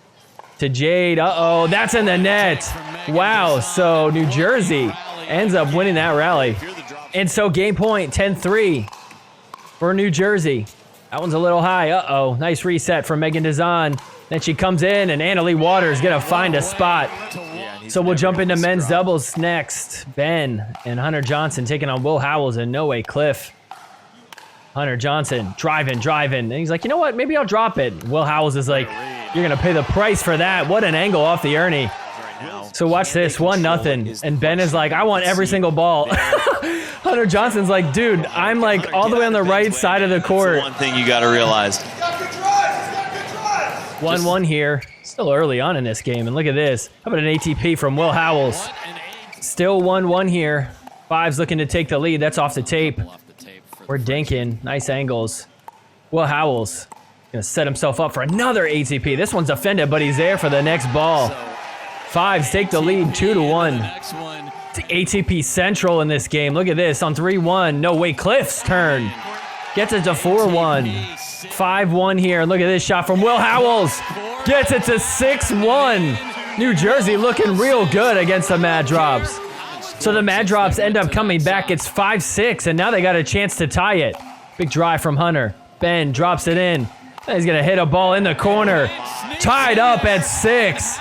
Speaker 1: to Jade. Uh-oh, that's in the net. Wow, so New Jersey ends up winning that rally. And so game point, 10-3 for New Jersey. That one's a little high. Uh-oh, nice reset from Megan Dazan. Then she comes in, and Anna Leigh Waters gonna find a spot. So we'll jump into men's doubles next. Ben and Hunter Johnson taking on Will Howells and No Way Cliff. Hunter Johnson driving. And he's like, you know what? Maybe I'll drop it. Will Howells is like, you're going to pay the price for that. What an angle off the Ernie. So watch this, 1-0. And Ben is like, I want every single ball. Hunter Johnson's like, dude, I'm like all the way on the right side of the court.
Speaker 6: One thing you got to realize.
Speaker 1: 1-1 here. Still early on in this game. And look at this. How about an ATP from Will Howells? Still 1-1 here. Fives looking to take the lead. That's off the tape. We're dinking. Nice angles. Will Howells gonna set himself up for another ATP. This one's offended, but he's there for the next ball. Fives take the lead 2-1. It's ATP Central in this game. Look at this on 3-1. No Way Cliff's turn. Gets it to 4-1. 5-1 here. Look at this shot from Will Howells. Gets it to 6-1. New Jersey looking real good against the Mad Drops. So the Mad Drops end up coming back. It's 5-6, and now they got a chance to tie it. Big drive from Hunter. Ben drops it in. He's going to hit a ball in the corner. Tied up at 6.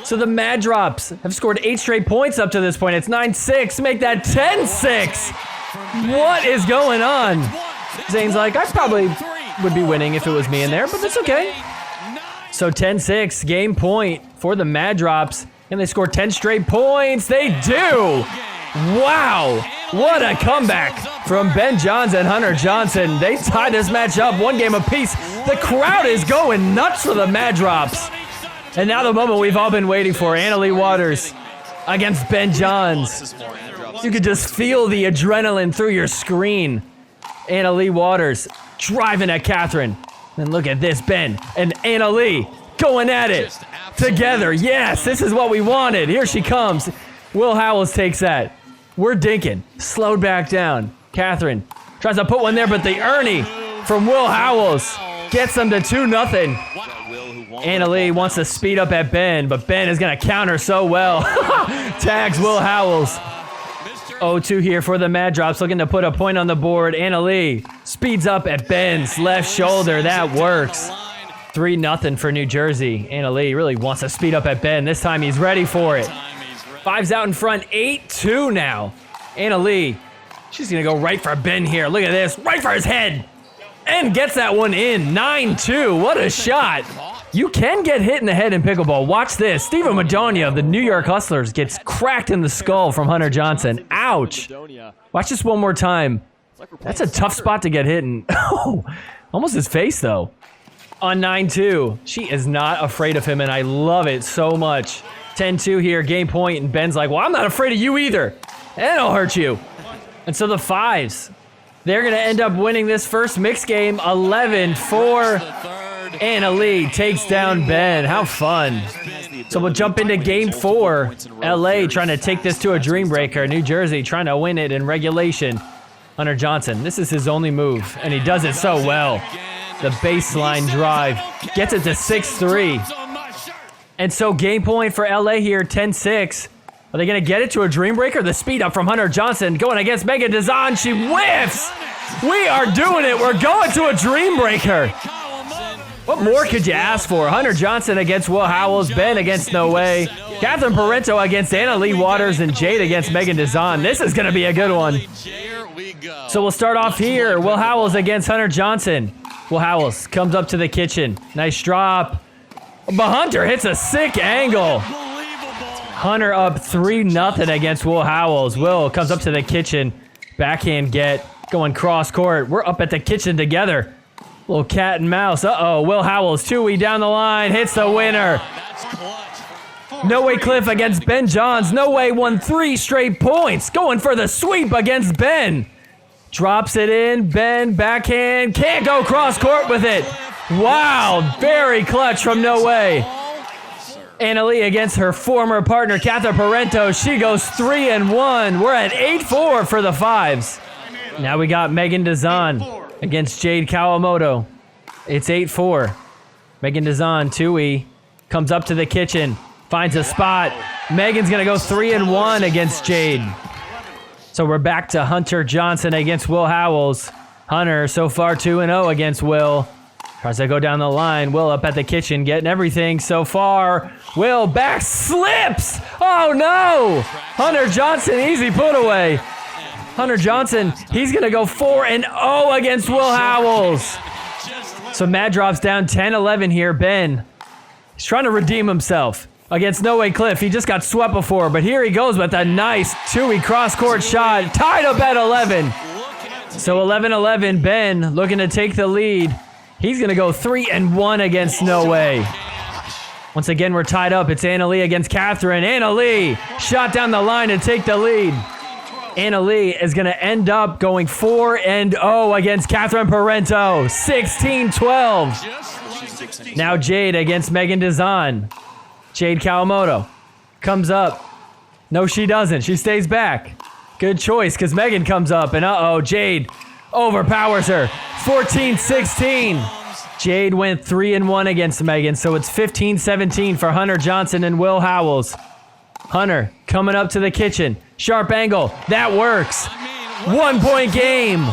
Speaker 1: So the Mad Drops have scored 8 straight points up to this point. It's 9-6. Make that 10-6. What is going on? Zane's like, I probably would be winning if it was me in there, but that's okay. So 10-6, game point for the Mad Drops. And they score 10 straight points. They do. Wow. What a comeback from Ben Johns and Hunter Johnson. They tie this match up 1 game apiece. The crowd is going nuts for the Mad Drops. And now the moment we've all been waiting for. Anna Leigh Waters against Ben Johns. You could just feel the adrenaline through your screen. Anna Leigh Waters driving at Catherine. And look at this, Ben and Anna Leigh going at it. Together, yes, this is what we wanted. Here she comes. Will Howells takes that. We're dinking. Slowed back down. Catherine tries to put one there, but the Ernie from Will Howells gets them to 2-0. Anna Leigh wants to speed up at Ben, but Ben is going to counter so well. Tags Will Howells. 0-2 here for the Mad Drops, looking to put a point on the board. Anna Leigh speeds up at Ben's left shoulder. That works. 3-0 for New Jersey. Anna Leigh really wants to speed up at Ben. This time he's ready for it. Fives out in front, 8-2 now. Anna Lee, she's gonna go right for Ben here. Look at this, right for his head. And gets that one in, 9-2, what a shot. You can get hit in the head in pickleball. Watch this, Steven Madonia of the New York Hustlers gets cracked in the skull from Hunter Johnson. Ouch. Watch this one more time. That's a tough spot to get hit in. Oh, almost his face though. On 9-2, she is not afraid of him and I love it so much. 10-2 here, game point, and Ben's like, well, I'm not afraid of you either. And I'll hurt you. And so the fives, they're gonna end up winning this first mixed game, 11-4. Anna Lee takes down Ben. How fun. So we'll jump into game 4. LA trying to take this to a dream breaker. New Jersey trying to win it in regulation. Hunter Johnson, this is his only move, and he does it so well. The baseline drive gets it to 6-3. And so game point for LA here, 10-6. Are they going to get it to a dream breaker? The speed up from Hunter Johnson going against Megan Dazan. She whiffs. We are doing it. We're going to a dream breaker. What more could you ask for? Hunter Johnson against Will Howells, Ben against No Way, Catherine Parenteau against Anna Leigh Waters, and Jade against Megan Dazan. This is going to be a good one. So we'll start off here. Will Howells against Hunter Johnson. Will Howells comes up to the kitchen. Nice drop. But Hunter hits a sick angle. Hunter up 3-0 against Will Howells. Will comes up to the kitchen. Backhand get. Going cross court. We're up at the kitchen together. Little cat and mouse. Uh-oh. Will Howells, 2-way down the line. Hits the winner. No Way Cliff against Ben Johns. No Way won 3 straight points. Going for the sweep against Ben. Drops it in. Ben, backhand. Can't go cross court with it. Wow. Very clutch from No Way. Anna Lee against her former partner, Catherine Parenteau. She goes 3-1. We're at 8-4 for the fives. Now we got Megan Dazan against Jade Kawamoto. It's 8-4. Megan Dazan, 2-way, comes up to the kitchen, finds a spot. Megan's gonna go 3-1 against Jade. So we're back to Hunter Johnson against Will Howells. Hunter so far 2-0 against Will. Tries to go down the line. Will up at the kitchen, getting everything so far. Will back slips. Oh no! Hunter Johnson, easy put away. Hunter Johnson, he's going to go 4-0 against Will Howells. So Matt drops down 10-11 here. Ben, he's trying to redeem himself against No Way Cliff. He just got swept before, but here he goes with a nice 2-way cross-court shot. Tied up at 11. So 11-11, Ben looking to take the lead. He's going to go 3-1 against No Way. Once again, we're tied up. It's Anna Lee against Catherine. Anna Lee shot down the line to take the lead. Anna Lee is going to end up going 4-0 against Catherine Parenteau. 16-12. Now Jade against Megan Dazan. Jade Kawamoto comes up. No, she doesn't. She stays back. Good choice because Megan comes up and Jade overpowers her. 14-16. Jade went 3-1 against Megan, so it's 15-17 for Hunter Johnson and Will Howells. Hunter coming up to the kitchen. Sharp angle. That works. 1 point game.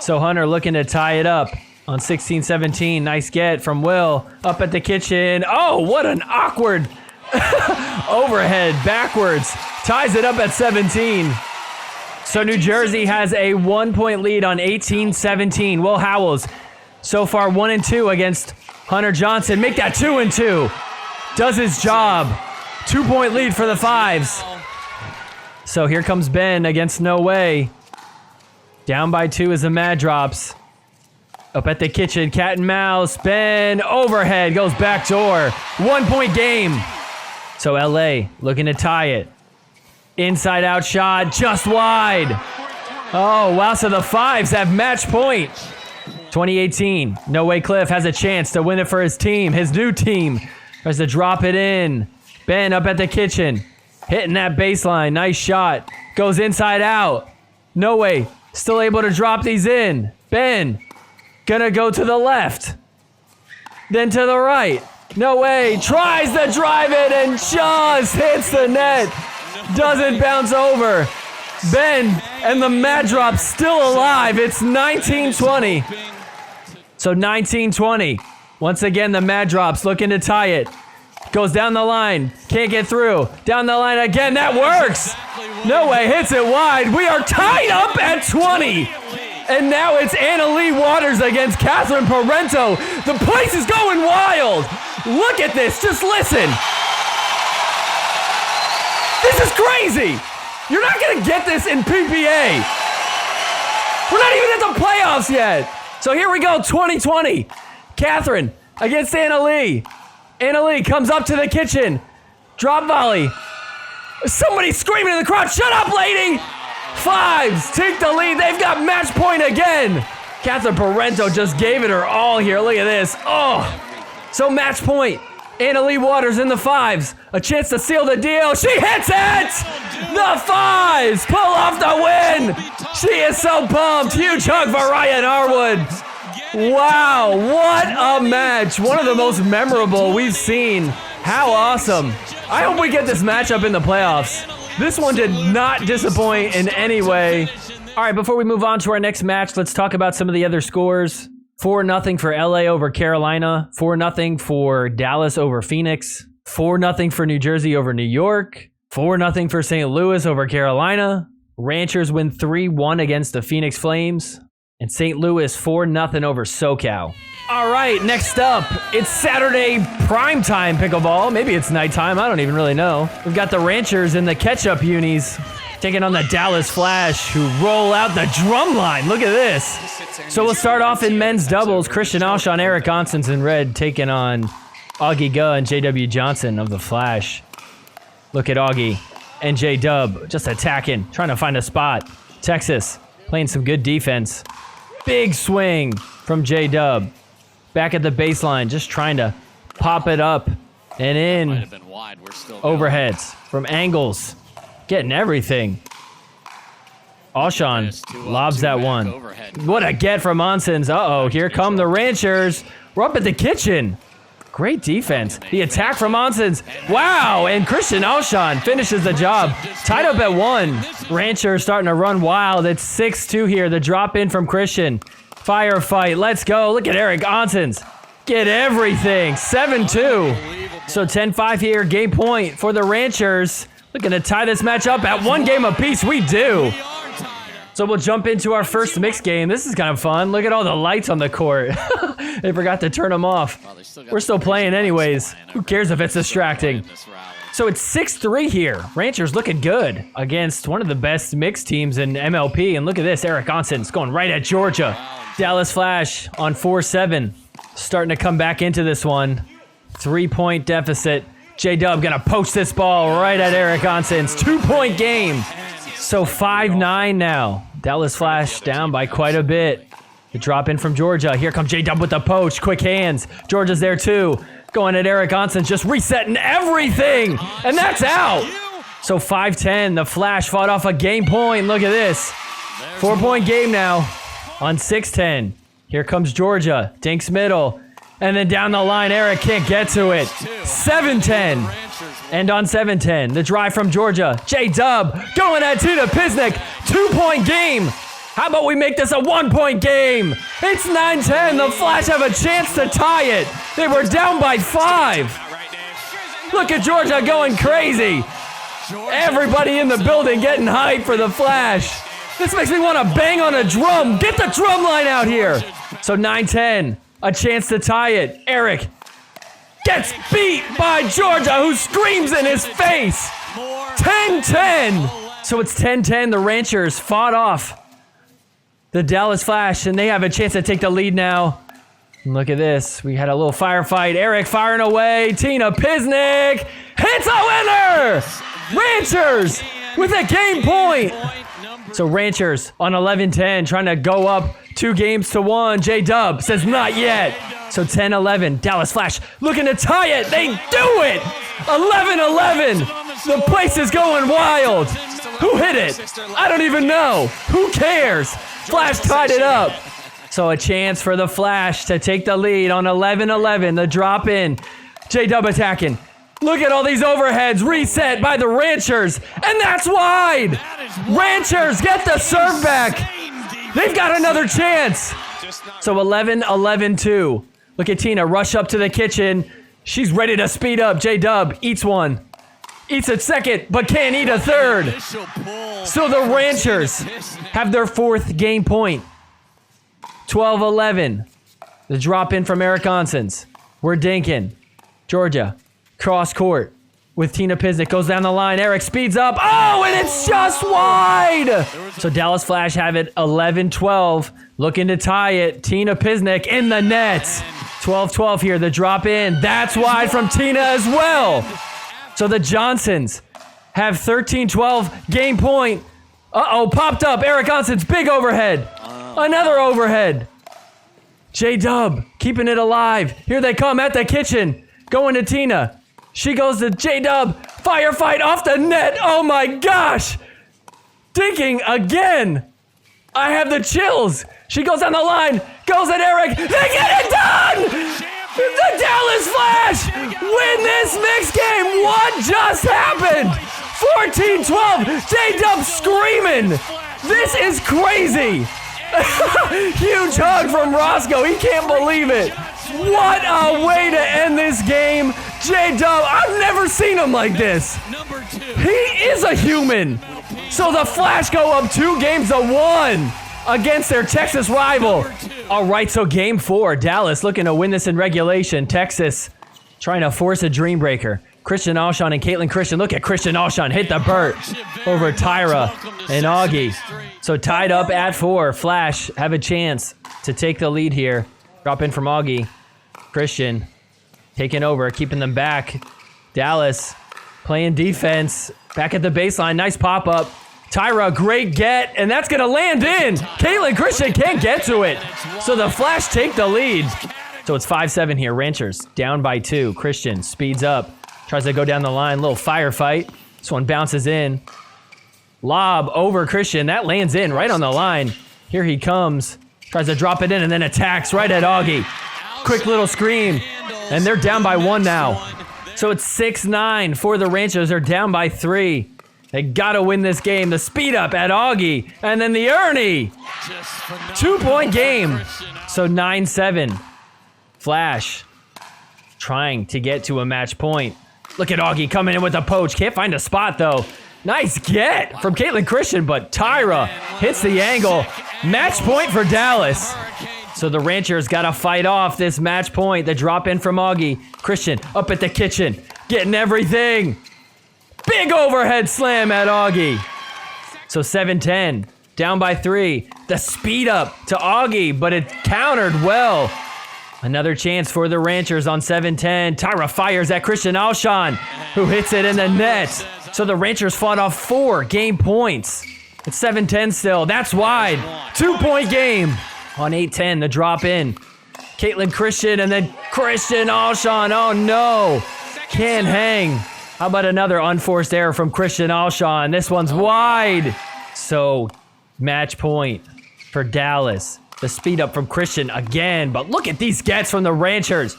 Speaker 1: So Hunter looking to tie it up on 16-17. Nice get from Will up at the kitchen. Oh, what an awkward overhead backwards. Ties it up at 17. So New Jersey has a 1 point lead on 18-17. Will Howells so far 1-2 against Hunter Johnson. Make that 2-2. Does his job. 2 point lead for the fives. So here comes Ben against No Way. Down by 2 as the Mad drops. Up at the kitchen, cat and mouse. Ben overhead, goes back door. 1 point game. So LA looking to tie it. Inside out shot, just wide. Oh, wow, so the fives have match point. 2018, No Way Cliff has a chance to win it for his team, his new team. Tries to drop it in. Ben up at the kitchen, hitting that baseline. Nice shot. Goes inside out. No Way still able to drop these in. Ben gonna go to the left. Then to the right. No Way tries to drive it and just hits the net. Doesn't bounce over. Ben and the Mad Drop still alive. It's 19-20. So 19-20. Once again, the Mad Drops looking to tie it. Goes down the line. Can't get through. Down the line again. That works. No way. Hits it wide. We are tied up at 20. And now it's Anna Waters against Catherine Parenteau. The place is going wild. Look at this. Just listen. This is crazy. You're not going to get this in PPA. We're not even at the playoffs yet. So here we go, 2020. Catherine against Anna Lee. Anna Lee comes up to the kitchen. Drop volley. Somebody screaming in the crowd, shut up, lady! Fives take the lead. They've got match point again. Catherine Parenteau just gave it her all here. Look at this. Oh, so match point. Anna Waters in the fives. A chance to seal the deal. She hits it! The fives pull off the win. She is so pumped. Huge hug for Ryan Arwood. Wow, what a match. One of the most memorable we've seen. How awesome. I hope we get this matchup in the playoffs. This one did not disappoint in any way. All right, before we move on to our next match, let's talk about some of the other scores. 4-0 for LA over Carolina. 4-0 for Dallas over Phoenix. 4-0 for New Jersey over New York. 4-0 for St. Louis over Carolina. Ranchers win 3-1 against the Phoenix Flames. And St. Louis 4-0 over SoCal. All right, next up, it's Saturday primetime pickleball. Maybe it's nighttime, I don't even really know. We've got the Ranchers and the Ketchup Unis taking on the Dallas Flash, who roll out the drum line. Look at this. So we'll start off in men's doubles. Christian Alshon, Eric Onsens in red, taking on Augie Guh and JW Johnson of the Flash. Look at Augie and J-Dub just attacking, trying to find a spot. Texas playing some good defense. Big swing from J-Dub. Back at the baseline, just trying to pop it up and in. Overheads from angles. Getting everything. Alshon lobs that one. What a get from Onsens. Uh-oh, here come the Ranchers. We're up at the kitchen. Great defense. The attack from Onsens. Wow, and Christian Alshon finishes the job. Tied up at 1. Ranchers starting to run wild. It's 6-2 here. The drop in from Christian. Firefight. Let's go. Look at Eric Onsens. Get everything. 7-2. So 10-5 here. Game point for the Ranchers. Looking to tie this match up at 1 game apiece. We do. So we'll jump into our first mixed game. This is kind of fun. Look at all the lights on the court. They forgot to turn them off. We're still playing anyways. Who cares if it's distracting? So it's 6-3 here. Ranchers looking good against one of the best mixed teams in MLP. And look at this, Eric Onsens going right at Georgia. Dallas Flash on 4-7. Starting to come back into this one. 3-point deficit. J-Dub gonna post this ball right at Eric Onsens. 2-point game. So 5-9 now. Dallas Flash down by quite a bit. The drop in from Georgia. Here comes J-Dub with the poach. Quick hands. Georgia's there too. Going at Eric Onsens, just resetting everything. And that's out. So 5-10. The Flash fought off a game point. Look at this. 4-point game now on 6-10. Here comes Georgia. Dinks middle. And then down the line, Eric can't get to it. 7-10. And on 7-10, the drive from Georgia. J-Dub going at Tina Pisnik. 2-point game. How about we make this a 1-point game? It's 9-10. The Flash have a chance to tie it. They were down by 5. Look at Georgia going crazy. Everybody in the building getting hyped for the Flash. This makes me want to bang on a drum. Get the drum line out here. So 9-10. A chance to tie it. Eric gets beat by Georgia, who screams in his face. 10-10. So it's 10-10. The Ranchers fought off the Dallas Flash, and they have a chance to take the lead now. And look at this. We had a little firefight. Eric firing away. Tina Pisnik hits a winner. Ranchers with a game point. So Ranchers on 11-10, trying to go up 2 games to 1. J-Dub says not yet. So 10-11. Dallas Flash looking to tie it. They do it. 11-11. The place is going wild. Who hit it? I don't even know. Who cares? Flash tied it up. So a chance for the Flash to take the lead on 11-11. The drop in. J-Dub attacking. Look at all these overheads reset by the Ranchers. And that's wide. Ranchers get the serve back. They've got another chance. So 11-11-2. Look at Tina rush up to the kitchen. She's ready to speed up. J-Dub eats one. Eats a second, but can't eat a third. So the Ranchers have their 4th game point. 12-11. The drop in from Eric Onsens. We're dinking. Georgia, cross court with Tina Pisnick. Goes down the line. Eric speeds up. Oh, and it's just wide. So Dallas Flash have it 11-12. Looking to tie it. Tina Pisnick in the net. 12-12 here. The drop in. That's wide from Tina as well. So the Johnsons have 13-12 game point. Uh-oh, popped up. Eric Onsens, big overhead. Another overhead. J-Dub keeping it alive. Here they come at the kitchen. Going to Tina. She goes to J-Dub. Firefight off the net. Oh my gosh. Dinking again. I have the chills. She goes down the line. Goes at Eric. They get it done. The Dallas Flash win this mixed game. What just happened? 14-12. J-Dub screaming. This is crazy. Huge hug from Roscoe. He can't believe it. What a way to end this game. J-Dub, I've never seen him like this. He is a human. So the Flash go up 2-1 against their Texas rival. All right, so game 4. Dallas looking to win this in regulation. Texas trying to force a dream breaker. Christian Alshon and Caitlin Christian. Look at Christian Alshon hit the Burt over Tyra and Augie. So tied up at 4. Flash have a chance to take the lead here. Drop in from Augie. Christian taking over, keeping them back. Dallas playing defense. Back at the baseline. Nice pop-up. Tyra, great get, and that's going to land in. Caitlin Christian can't get to it. So the Flash take the lead. So it's 5-7 here. Ranchers down by 2. Christian speeds up. Tries to go down the line. Little firefight. This one bounces in. Lob over Christian. That lands in right on the line. Here he comes. Tries to drop it in and then attacks right at Augie. Quick little scream. And they're down by 1 now. So it's 6-9 for the Ranchers. They're down by 3. They gotta win this game. The speed up at Augie. And then the Ernie. 2-point game. So 9-7. Flash trying to get to a match point. Look at Augie coming in with a poach. Can't find a spot though. Nice get from Caitlin Christian, but Tyra hits the angle. Match point for Dallas. So the Ranchers gotta fight off this match point. The drop in from Augie. Christian up at the kitchen. Getting everything. Big overhead slam at Augie. So 7-10. Down by 3. The speed up to Augie, but it countered well. Another chance for the Ranchers on 7-10. Tyra fires at Christian Alshon, who hits it in the net. So the Ranchers fought off 4 game points. It's 7-10 still. That's wide. 2-point game. On 8-10, the drop in. Caitlin Christian and then Christian Alshon. Oh no. Can't hang. How about another unforced error from Christian Alshon? This one's wide. So match point for Dallas. The speed up from Christian again, but look at these gets from the Ranchers.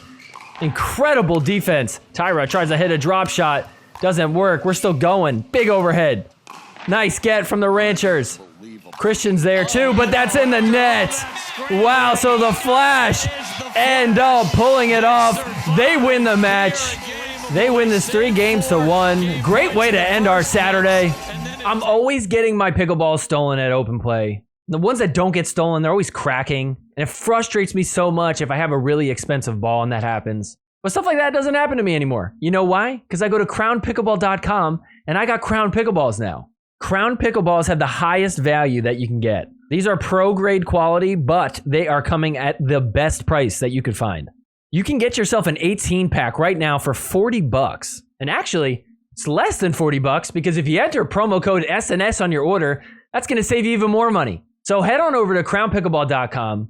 Speaker 1: Incredible defense. Tyra tries to hit a drop shot. Doesn't work. We're still going. Big overhead. Nice get from the Ranchers. Christian's there too, but that's in the net. Wow, so the Flash end up pulling it off. They win the match. They win this 3-1. Great way to end our Saturday. I'm always getting my pickleballs stolen at open play. The ones that don't get stolen, they're always cracking. And it frustrates me so much if I have a really expensive ball and that happens. But stuff like that doesn't happen to me anymore. You know why? Because I go to crownpickleball.com and I got Crown Pickleballs now. Crown Pickleballs have the highest value that you can get. These are pro grade quality, but they are coming at the best price that you could find. You can get yourself an 18-pack right now for $40. And actually, it's less than $40 because if you enter promo code SNS on your order, that's going to save you even more money. So head on over to crownpickleball.com.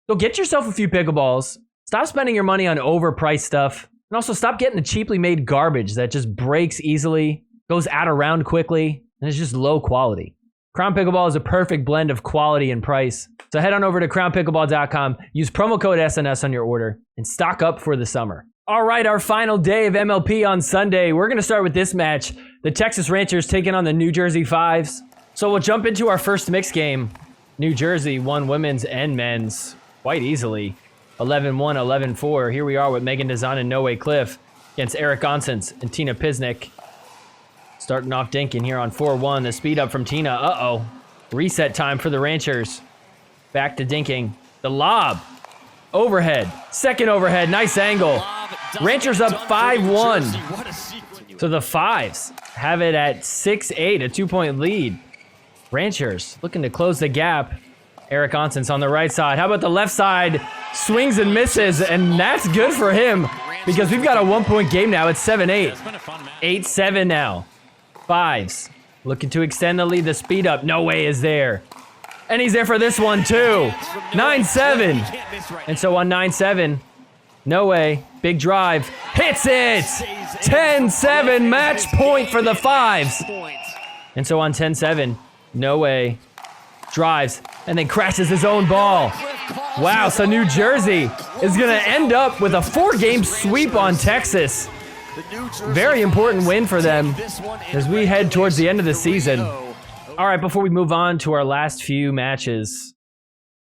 Speaker 1: Go get yourself a few pickleballs. Stop spending your money on overpriced stuff. And also stop getting the cheaply made garbage that just breaks easily, goes out of round quickly, and is just low quality. Crown Pickleball is a perfect blend of quality and price. So head on over to crownpickleball.com, use promo code SNS on your order, and stock up for the summer. All right, our final day of MLP on Sunday. We're going to start with this match. The Texas Ranchers taking on the New Jersey Fives. So we'll jump into our first mixed game. New Jersey won women's and men's quite easily. 11-1, 11-4. Here we are with Megan Dazan and No Way Cliff. against Eric Onsens and Tina Pisnik. Starting off dinking here on 4-1. The speed up from Tina. Uh-oh. Reset time for the Ranchers. Back to dinking. The lob. Overhead. Second overhead. Nice angle. Ranchers up 5-1. So the Fives have it at 6-8, a 2-point lead. Ranchers looking to close the gap. Eric Onsens on the right side. How about the left side? Swings and misses, and that's good for him because we've got a 1-point game now. It's 7-8. 8-7 now. Fives looking to extend the lead. The speed up. No way is there. And he's there for this one too. 9-7. And so on 9-7, no way. Big drive. Hits it. 10-7. Match point for the Fives. And so on 10-7, no way. Drives and then crashes his own ball. Wow, so New Jersey is going to end up with a 4-game sweep on Texas. Very important win for them as we head towards the end of the season. All right, before we move on to our last few matches,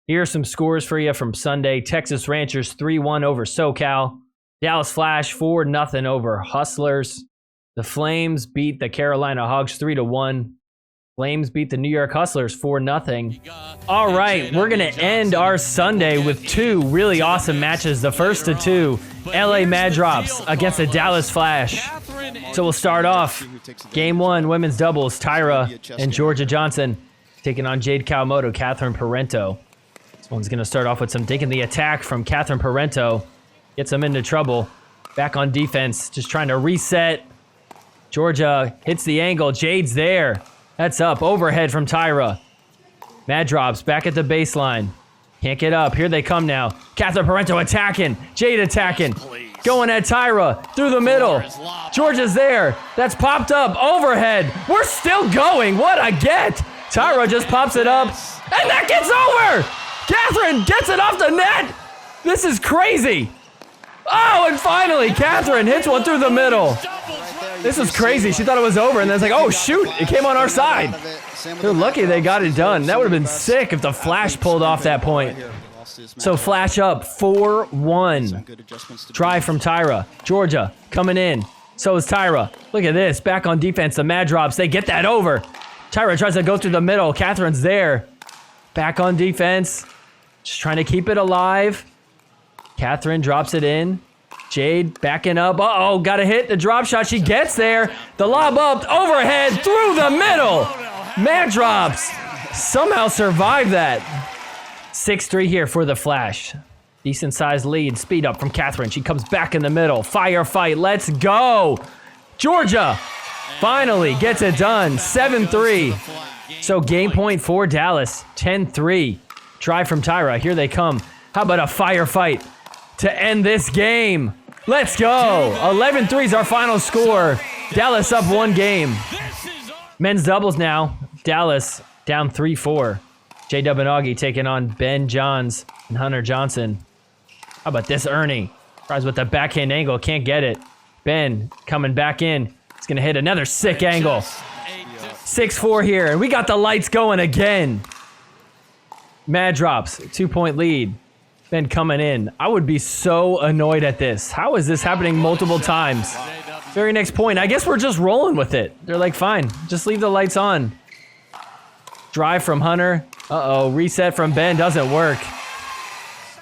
Speaker 1: here are some scores for you from Sunday. Texas Ranchers 3-1 over SoCal. Dallas Flash 4-0 over Hustlers. The Flames beat the Carolina Hogs 3-1. Flames beat the New York Hustlers 4-0. All right, we're going to end our Sunday with 2 really awesome matches. The first of 2, LA Mad Drops against the Dallas Flash. So we'll start off Game 1, women's doubles, Tyra and Georgia Johnson taking on Jade Kawamoto, Catherine Parenteau. This one's going to start off with some digging the attack from Catherine Parenteau. Gets them into trouble. Back on defense, just trying to reset. Georgia hits the angle. Jade's there. That's up. Overhead from Tyra. Mad Drops back at the baseline. Can't get up. Here they come now. Catherine Parenteau attacking. Jade attacking. Going at Tyra. Through the middle. Georgia's there. That's popped up. Overhead. We're still going. What a get. Tyra just pops it up. And that gets over. Catherine gets it off the net. This is crazy. Oh, and finally, Catherine hits one through the middle. This is crazy. She thought it was over, and then it's like, oh, shoot, it came on our side. They're lucky they got it done. That would have been sick if the Flash pulled off that point. So Flash up 4-1. Drive from Tyra. Georgia coming in. So is Tyra. Look at this. Back on defense. The Mad Drops. They get that over. Tyra tries to go through the middle. Catherine's there. Back on defense. Just trying to keep it alive. Catherine drops it in. Jade backing up. Uh-oh, got to hit the drop shot. She gets there. The lob up, overhead, through the middle. Mad Drops somehow survived that. 6-3 here for the Flash. Decent sized lead. Speed up from Catherine. She comes back in the middle. Firefight. Let's go. Georgia finally gets it done. 7-3. So game point for Dallas. 10-3. Drive from Tyra. Here they come. How about a firefight to end this game? Let's go. 11-3 is our final score. Dallas up 1 game. Men's doubles now. Dallas down 3-4. J-Dub and Augie taking on Ben Johns and Hunter Johnson. How about this, Ernie? Tries with the backhand angle. Can't get it. Ben coming back in. He's going to hit another sick angle. 6-4 here. And we got the lights going again. Mad Drops. 2-point lead. Ben coming in. I would be so annoyed at this. How is this happening multiple times? Very next point. I guess we're just rolling with it. They're like, fine. Just leave the lights on. Drive from Hunter. Uh-oh. Reset from Ben. Doesn't work.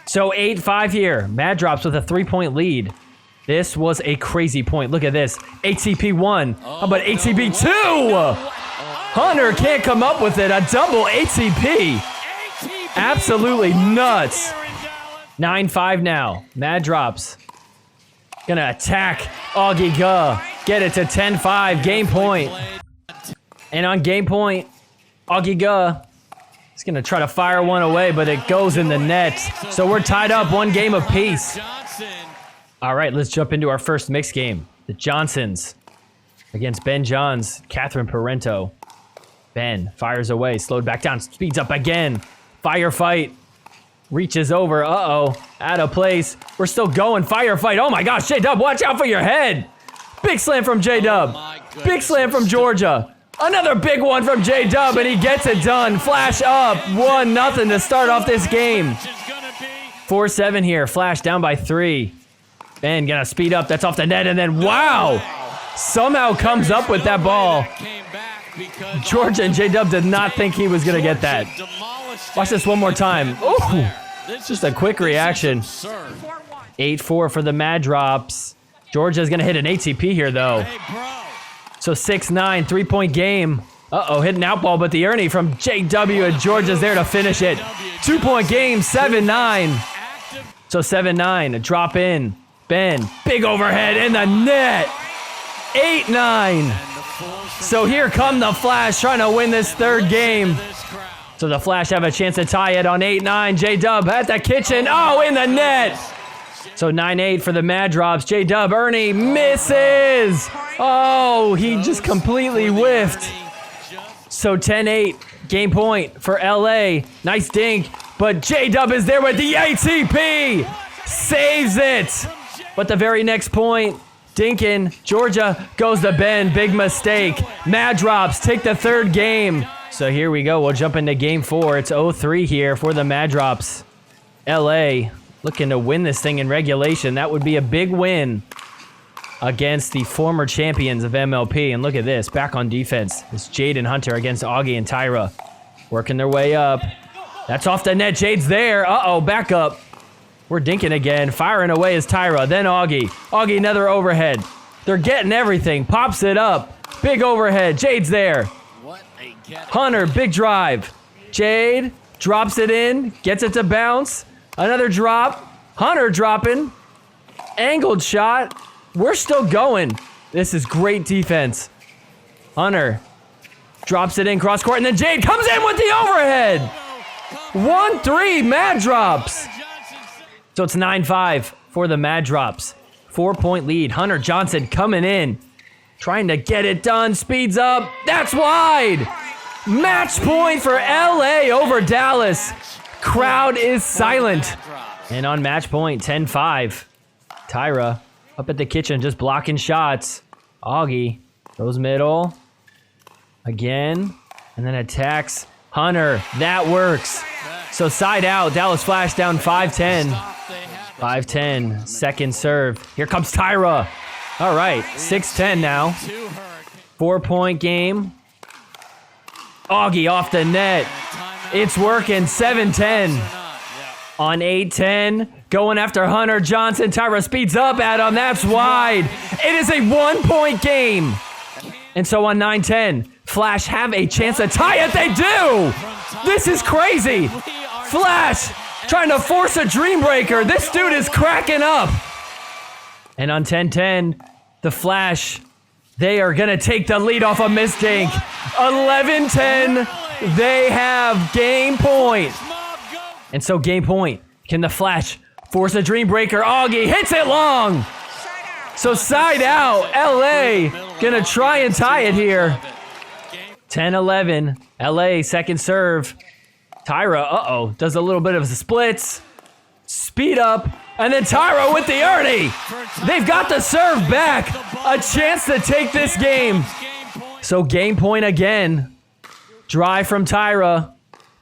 Speaker 1: So 8-5 here. Mad Drops with a 3-point lead. This was a crazy point. Look at this. HCP 1. How about HCP 2? Hunter can't come up with it. A double HCP. Absolutely nuts. 9-5 now. Mad Drops. Gonna attack Augie Guh. Get it to 10-5. Game point. And on game point, Augie Guh is gonna try to fire one away, but it goes in the net. So we're tied up 1 game apiece. All right, let's jump into our first mixed game. The Johnsons against Ben Johns, Catherine Parenteau. Ben fires away, slowed back down, speeds up again. Firefight. Reaches over. Uh-oh. Out of place. We're still going. Firefight. Oh my gosh. J-Dub, watch out for your head. Big slam from J-Dub. Big slam from Georgia. Another big one from J-Dub, and he gets it done. Flash up. 1-0 to start off this game. 4-7 here. Flash down by 3. Ben gonna speed up. That's off the net. And then, wow! Somehow comes up with that ball. Georgia and J-Dub did not think he was gonna get that. Watch this one more time. Ooh! Just a quick reaction. 8-4 for the Mad Drops. Georgia's gonna hit an ATP here, though. So 6-9, 3-point game. Uh-oh, hit an out ball, but the Ernie from JW and Georgia's there to finish it. 2-point game, 7-9. So 7-9, a drop in. Ben, big overhead in the net. 8-9. So here come the Flash trying to win this third game. So the Flash have a chance to tie it on 8-9. J-Dub at the kitchen. Oh, in the net. So 9-8 for the Mad Drops. J-Dub, Ernie misses. Oh, he just completely whiffed. So 10-8, game point for LA. Nice dink, but J-Dub is there with the ATP. Saves it. But the very next point, Dinkin, Georgia goes to Ben. Big mistake. Mad Drops take the third game. So here we go. We'll jump into game 4. It's 0-3 here for the Mad Drops. LA looking to win this thing in regulation. That would be a big win against the former champions of MLP. And look at this. Back on defense. It's Jade and Hunter against Augie and Tyra. Working their way up. That's off the net. Jade's there. Uh-oh, back up. We're dinking again. Firing away is Tyra. Then Augie. Augie, another overhead. They're getting everything. Pops it up. Big overhead. Jade's there. Hunter, big drive. Jade drops it in. Gets it to bounce. Another drop. Hunter dropping. Angled shot. We're still going. This is great defense. Hunter drops it in cross court. And then Jade comes in with the overhead. 1-3 Mad Drops. So it's 9-5 for the Mad Drops. 4-point lead. Hunter Johnson coming in. Trying to get it done. Speeds up. That's wide. Match point for LA over Dallas. Crowd is silent. And on match point, 10-5. Tyra up at the kitchen just blocking shots. Augie goes middle. Again. And then attacks Hunter. That works. So side out. Dallas Flash down 5-10. 5-10. Second serve. Here comes Tyra. All right. 6-10 now. 4-point game. Augie off the net. It's working. 7-10. On 8-10. Going after Hunter Johnson. Tyra speeds up at him. That's wide. It is a 1-point game. And so on 9-10, Flash have a chance to tie it. They do. This is crazy. Flash trying to force a dream breaker. This dude is cracking up. And on 10-10, the Flash, they are going to take the lead off a missed dink. 11-10, they have game point. And so game point. Can the Flash force a dream breaker? Augie hits it long. So side out, LA going to try and tie it here. 10-11, LA second serve. Tyra, does a little bit of splits. Speed up. And then Tyra with the Ernie. They've got the serve back. A chance to take this game. So game point again. Drive from Tyra.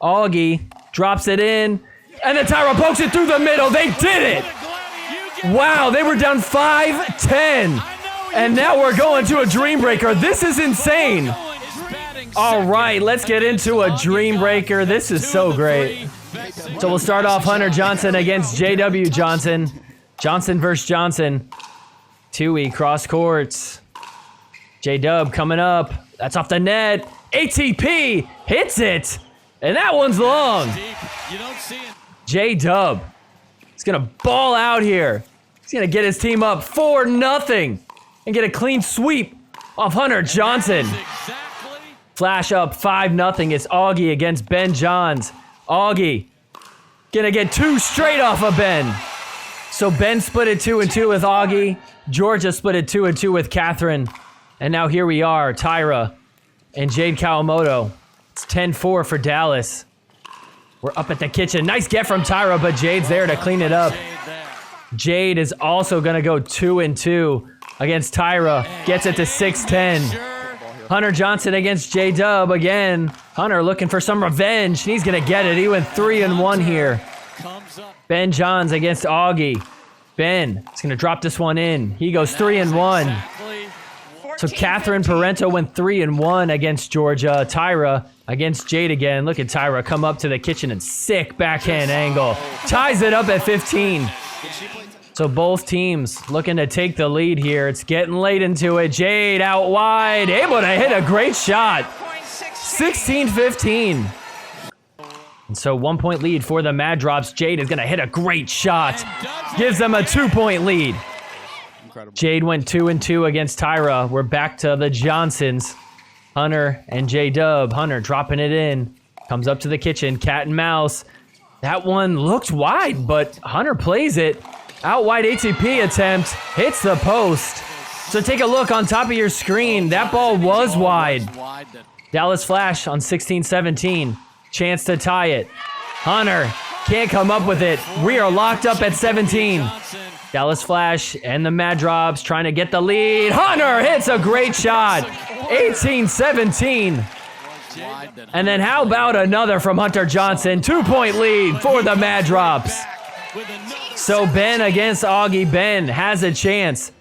Speaker 1: Augie drops it in. And then Tyra pokes it through the middle. They did it. Wow, they were down 5-10. And now we're going to a dream breaker. This is insane. All right, let's get into a dream breaker. This is so great. So we'll start off Hunter Johnson against JW Johnson. Johnson versus Johnson. 2-way cross courts. J-Dub coming up. That's off the net. ATP hits it. And that one's long. J-Dub. He's going to ball out here. He's going to get his team up 4-0 and get a clean sweep off Hunter Johnson. Flash up 5-0. It's Augie against Ben Johns. Augie gonna get 2 straight off of Ben. So Ben split it 2-2 with Augie. Georgia split it 2-2 with Catherine. And now here we are, Tyra and Jade Kawamoto. It's 10-4 for Dallas. We're up at the kitchen. Nice get from Tyra, but Jade's there to clean it up. Jade is also gonna go 2-2 against Tyra. Gets it to 6-10. Hunter Johnson against J-Dub again. Hunter looking for some revenge. He's going to get it. He went 3-1 here. Ben Johns against Augie. Ben is going to drop this one in. He goes 3-1. So Catherine Parenteau went 3-1 against Georgia. Tyra against Jade again. Look at Tyra come up to the kitchen and sick backhand angle. Ties it up at 15. So both teams looking to take the lead here. It's getting late into it. Jade out wide, able to hit a great shot. 16-15. And so 1 point lead for the Mad Drops. Jade is going to hit a great shot. Gives them a 2-point lead.
Speaker 5: Incredible.
Speaker 1: Jade went 2-2 against Tyra. We're back to the Johnsons. Hunter and J-Dub. Hunter dropping it in. Comes up to the kitchen. Cat and mouse. That one looked wide, but Hunter plays it. Out wide ATP attempt. Hits the post. So take a look on top of your screen. That ball was wide. Dallas Flash on 16-17. Chance to tie it. Hunter can't come up with it. We are locked up at 17. Dallas Flash and the Mad Drops trying to get the lead. Hunter hits a great shot. 18-17. And then how about another from Hunter Johnson? 2-point lead for the Mad Drops. So Ben against Augie. Ben has a chance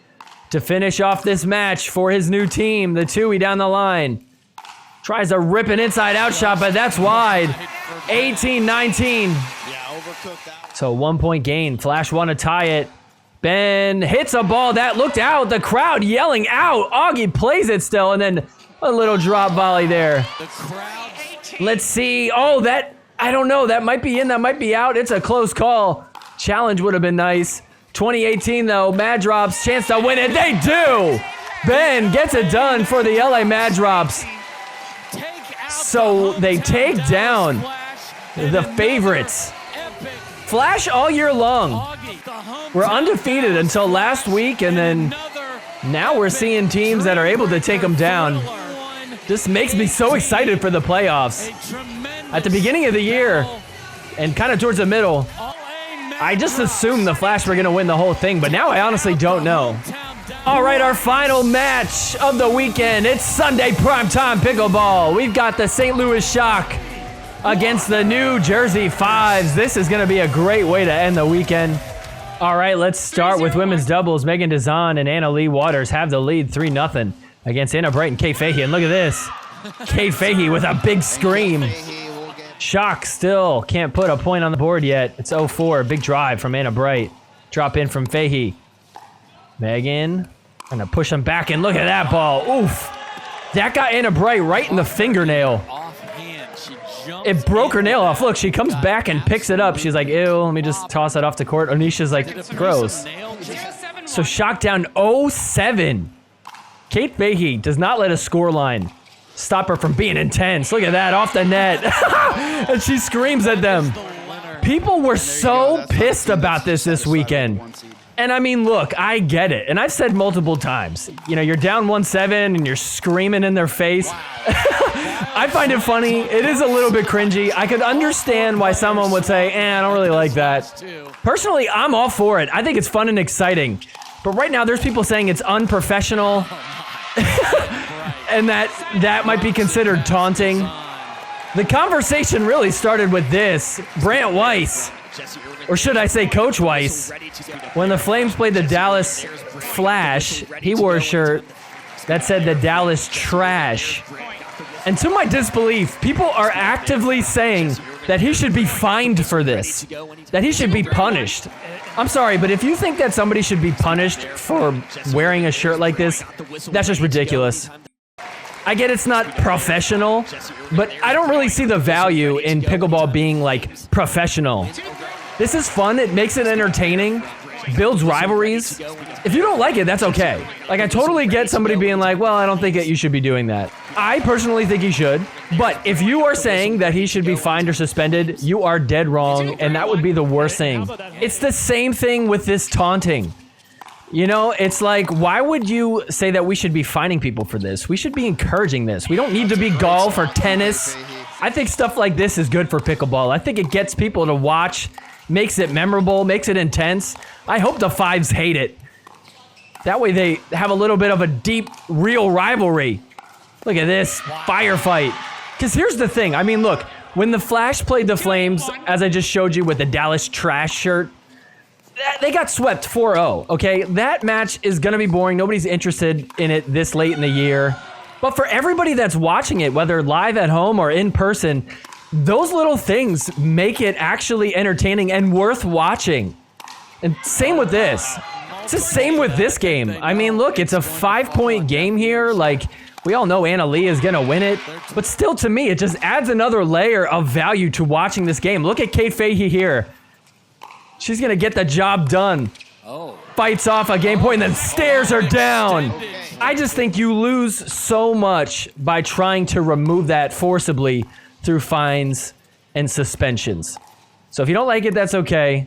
Speaker 1: to finish off this match for his new team. The Tui down the line. Tries to rip an inside-out shot, but that's wide. 18-19. So 1 point gain. Flash want to tie it. Ben hits a ball that looked out. The crowd yelling out. Augie plays it still, and then a little drop volley there. Let's see. Oh, that, I don't know. That might be in, that might be out. It's a close call. Challenge would have been nice. 2018, though. Mad Drops, chance to win it. They do. Ben gets it done for the LA Mad Drops. So they take down the favorites. Flash all year long. We're undefeated until last week, and then now we're seeing teams that are able to take them down. This makes me so excited for the playoffs. At the beginning of the year, and kind of towards the middle, I just assumed the Flash were going to win the whole thing, but now I honestly don't know. All right, our final match of the weekend. It's Sunday primetime pickleball. We've got the St. Louis Shock against the New Jersey Fives. This is going to be a great way to end the weekend. All right, let's start with women's doubles. Megan Dazan and Anna Leigh Waters have the lead 3-0 against Anna Bright and Kate Fahey. And look at this. Kate Fahey with a big scream. Shock still can't put a point on the board yet. It's 0-4. Big drive from Anna Bright. Drop in from Fahey. Megan gonna push him back, and look at that ball. Oof. That got Anna Bright right in the fingernail. It broke her nail off. Look, she comes back and picks it up. She's like, ew, let me just toss it off the court. Anisha's like, gross. So Shock down 0-7. Kate Fahey does not let a scoreline stop her from being intense. Look at that, off the net. And she screams at them. People were so pissed about this weekend. And I mean, look, I get it. And I've said multiple times, you know, you're down 1-7 and you're screaming in their face. I find it funny. It is a little bit cringy. I could understand why someone would say, I don't really like that. Personally, I'm all for it. I think it's fun and exciting. But right now, there's people saying it's unprofessional. And that might be considered taunting. The conversation really started with this. Brant Weiss, or should I say Coach Weiss, when the Flames played the Dallas Flash, he wore a shirt that said the Dallas Trash. And to my disbelief, people are actively saying that he should be fined for this, that he should be punished. I'm sorry, but if you think that somebody should be punished for wearing a shirt like this, that's just ridiculous. I get it's not professional, but I don't really see the value in pickleball being like professional. This is fun. It makes it entertaining, builds rivalries. If you don't like it, that's okay. Like, I totally get somebody being like, well, I don't think that you should be doing that. I personally think he should, but if you are saying that he should be fined or suspended, you are dead wrong, and that would be the worst thing. It's the same thing with this taunting. You know, it's like, why would you say that we should be fining people for this? We should be encouraging this. We don't need to be golf or tennis. I think stuff like this is good for pickleball. I think it gets people to watch, makes it memorable, makes it intense. I hope the Fives hate it. That way they have a little bit of a deep, real rivalry. Look at this firefight. Because here's the thing. I mean, look, when the Flash played the Flames, as I just showed you with the Dallas Trash shirt, they got swept 4-0, okay? That match is going to be boring. Nobody's interested in it this late in the year. But for everybody that's watching it, whether live at home or in person, those little things make it actually entertaining and worth watching. And same with this. It's the same with this game. I mean, look, it's a 5-point game here. Like, we all know Anna Lee is going to win it. But still, to me, it just adds another layer of value to watching this game. Look at Kate Fahey here. She's going to get the job done. Fights off a game point and then stares her down. I just think you lose so much by trying to remove that forcibly through fines and suspensions. So if you don't like it, that's okay.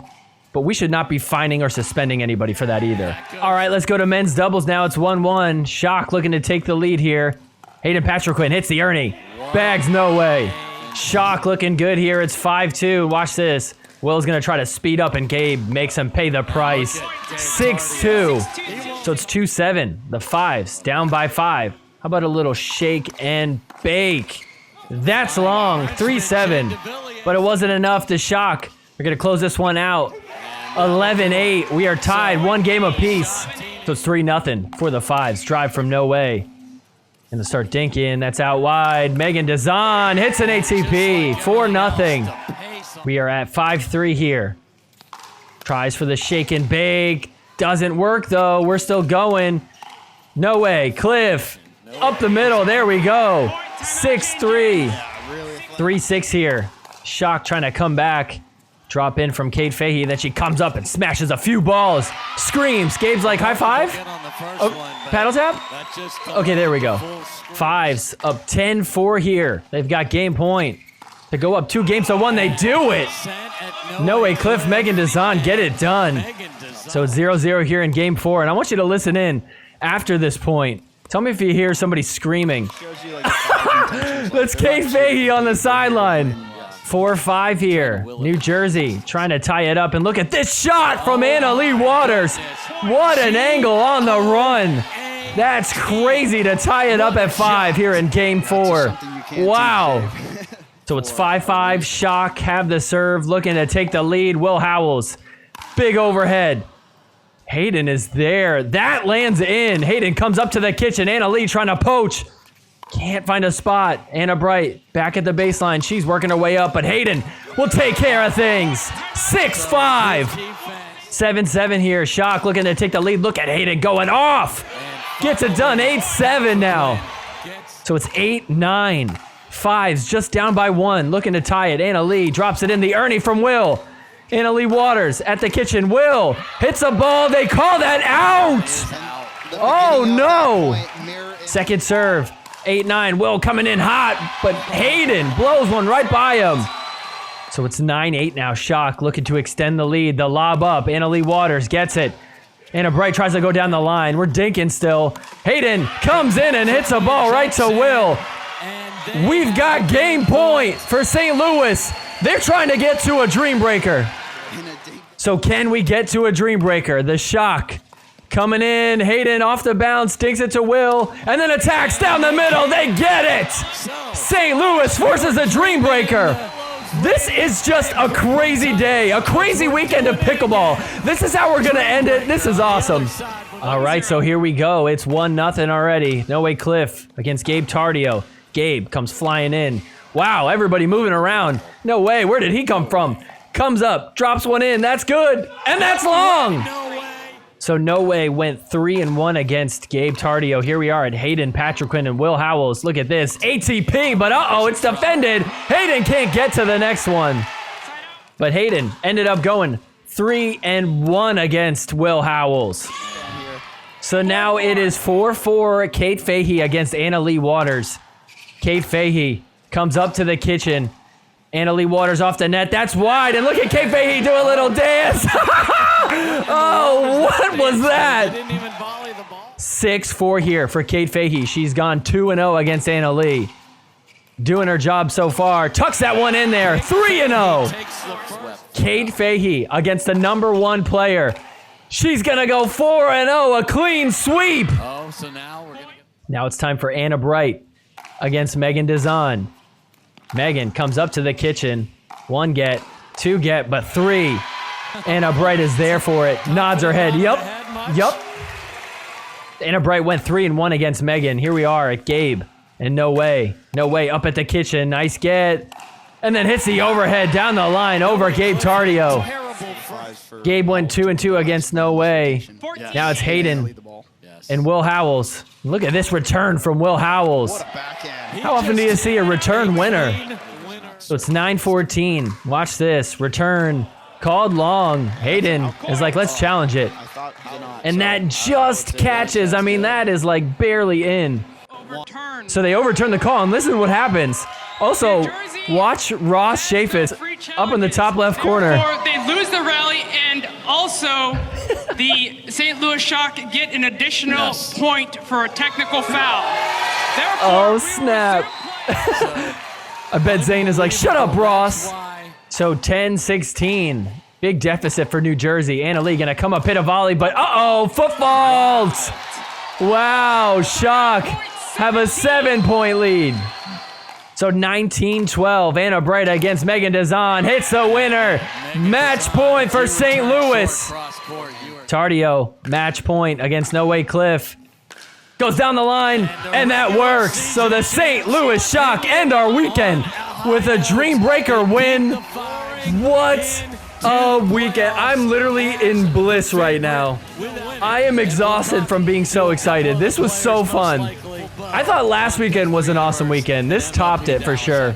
Speaker 1: But we should not be fining or suspending anybody for that either. All right, let's go to men's doubles now. It's 1-1. Shock looking to take the lead here. Hayden Patriquin hits the Ernie. Bags, no way. Shock looking good here. It's 5-2. Watch this. Will's going to try to speed up, and Gabe makes him pay the price. 6-2. So it's 2-7. The fives down by 5. How about a little shake and bake? That's long. 3-7. But it wasn't enough to Shock. We're going to close this one out. 11-8. We are tied. One game apiece. So it's 3-0 for the fives. Drive from No Way. Gonna start dinking. That's out wide. Megan Dazan hits an ATP. 4-0. We are at 5-3 here. Tries for the shake and bake. Doesn't work though. We're still going. No Way. Cliff. Up the middle. There we go. 6-3. 3-6 here. Shock trying to come back. Drop in from Kate Fahey. Then she comes up and smashes a few balls. Screams. Gabe's like, high five? Oh, paddle tap? Okay, there we go. Fives up 10-4 here. They've got game point. To go up 2 games to 1, they do it. No Way. Cliff, Megan Dazan get it done. So it's 0-0 here in game 4. And I want you to listen in after this point. Tell me if you hear somebody screaming. That's Kate Fahey on the sideline. 4-5 here. New Jersey trying to tie it up. And look at this shot from Anna Leigh Waters. What an angle on the run. That's crazy to tie it up at 5 here in game 4. Wow. So it's 5-5. Shock have the serve. Looking to take the lead. Will Howells. Big overhead. Hayden is there. That lands in. Hayden comes up to the kitchen. Anna Lee trying to poach. Can't find a spot. Anna Bright back at the baseline. She's working her way up, but Hayden will take care of things. 6-5. 7-7 here. Shock looking to take the lead. Look at Hayden going off. Gets it done. 8-7 now. So it's 8-9. Fives just down by 1. Looking to tie it. Anna Lee drops it in the Ernie from Will. Anna Leigh Waters at the kitchen. Will hits a ball. They call that out. Oh, no. Second serve. 8-9. Will coming in hot, but Hayden blows one right by him. So it's 9-8 now. Shock looking to extend the lead. The lob up. Anna Leigh Waters gets it. Anna Bright tries to go down the line. We're dinking still. Hayden comes in and hits a ball right to Will. We've got game point for St. Louis. They're trying to get to a dream breaker. So can we get to a dream breaker? The Shock coming in. Hayden off the bounce, dinks it to Will, and then attacks down the middle. They get it. St. Louis forces a dream breaker. This is just a crazy day, a crazy weekend of pickleball. This is how we're going to end it. This is awesome. All right, so here we go. It's 1-0 already. No Way Cliff against Gabe Tardio. Gabe comes flying in. Wow, everybody moving around. No way, where did he come from? Comes up, drops one in. That's good, and that's long. So No Way went 3-1 against Gabe Tardio. Here we are at Hayden Patriquin and Will Howells. Look at this. ATP, but uh-oh, it's defended. Hayden can't get to the next one. But Hayden ended up going 3-1 against Will Howells. So now it is 4-4 Kate Fahey against Anna Leigh Waters. Kate Fahey comes up to the kitchen. Anna Leigh Waters off the net. That's wide. And look at Kate Fahey do a little dance. Oh, what was that? 6-4 here for Kate Fahey. She's gone 2-0 against Anna Lee. Doing her job so far. Tucks that one in there. 3-0. Kate Fahey against the number 1 player. She's going to go 4-0. A clean sweep. Now it's time for Anna Bright against Megan Dazan. Megan comes up to the kitchen. 1 get, 2 get, but 3. Anna Bright is there for it. Nods her head. Yup. Anna Bright went 3-1 against Megan. Here we are at Gabe. And no way up at the kitchen. Nice get. And then hits the overhead down the line over Gabe Tardio. Gabe went 2-2 against No Way. Now it's Hayden and Will Howells. Look at this return from Will Howells. How often do you see a return winner? So it's 9-14. Watch this. Return called long. Hayden is like, let's challenge it. And that just catches. I mean, that is like barely in. So they overturn the call, and listen to what happens. Also, watch Ross Chaffetz up in the top left corner.
Speaker 7: They lose the rally, and also the St. Louis Shock get an additional point for a technical foul. Therefore,
Speaker 1: oh, snap. I bet Zane is like, shut up, Ross. So 10-16. Big deficit for New Jersey. Anna Lee gonna come up, hit a volley, but uh-oh, foot fault. Wow, Shock have a 7-point lead. So 19-12. Anna Bright against Megan Dazan hits the winner. Match point for St. Louis. Tardio, match point against No Way Cliff. Goes down the line, and that works. So the St. Louis Shock end our weekend with a Dream Breaker win. What a weekend. I'm literally in bliss right now. I am exhausted from being so excited. This was so fun. I thought last weekend was an awesome weekend. This topped it for sure.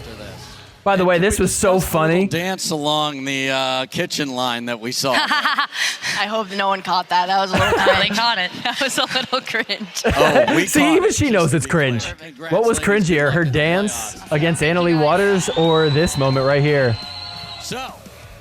Speaker 1: By the way, this was so funny.
Speaker 8: Dance along the kitchen line that we saw.
Speaker 9: I hope no one caught that. That was a little cringe. They caught it. That was a little cringe.
Speaker 8: Oh,
Speaker 1: see, even she knows it's cringe. What was cringier, her dance against Anna Leigh Waters or this moment right here?
Speaker 8: So,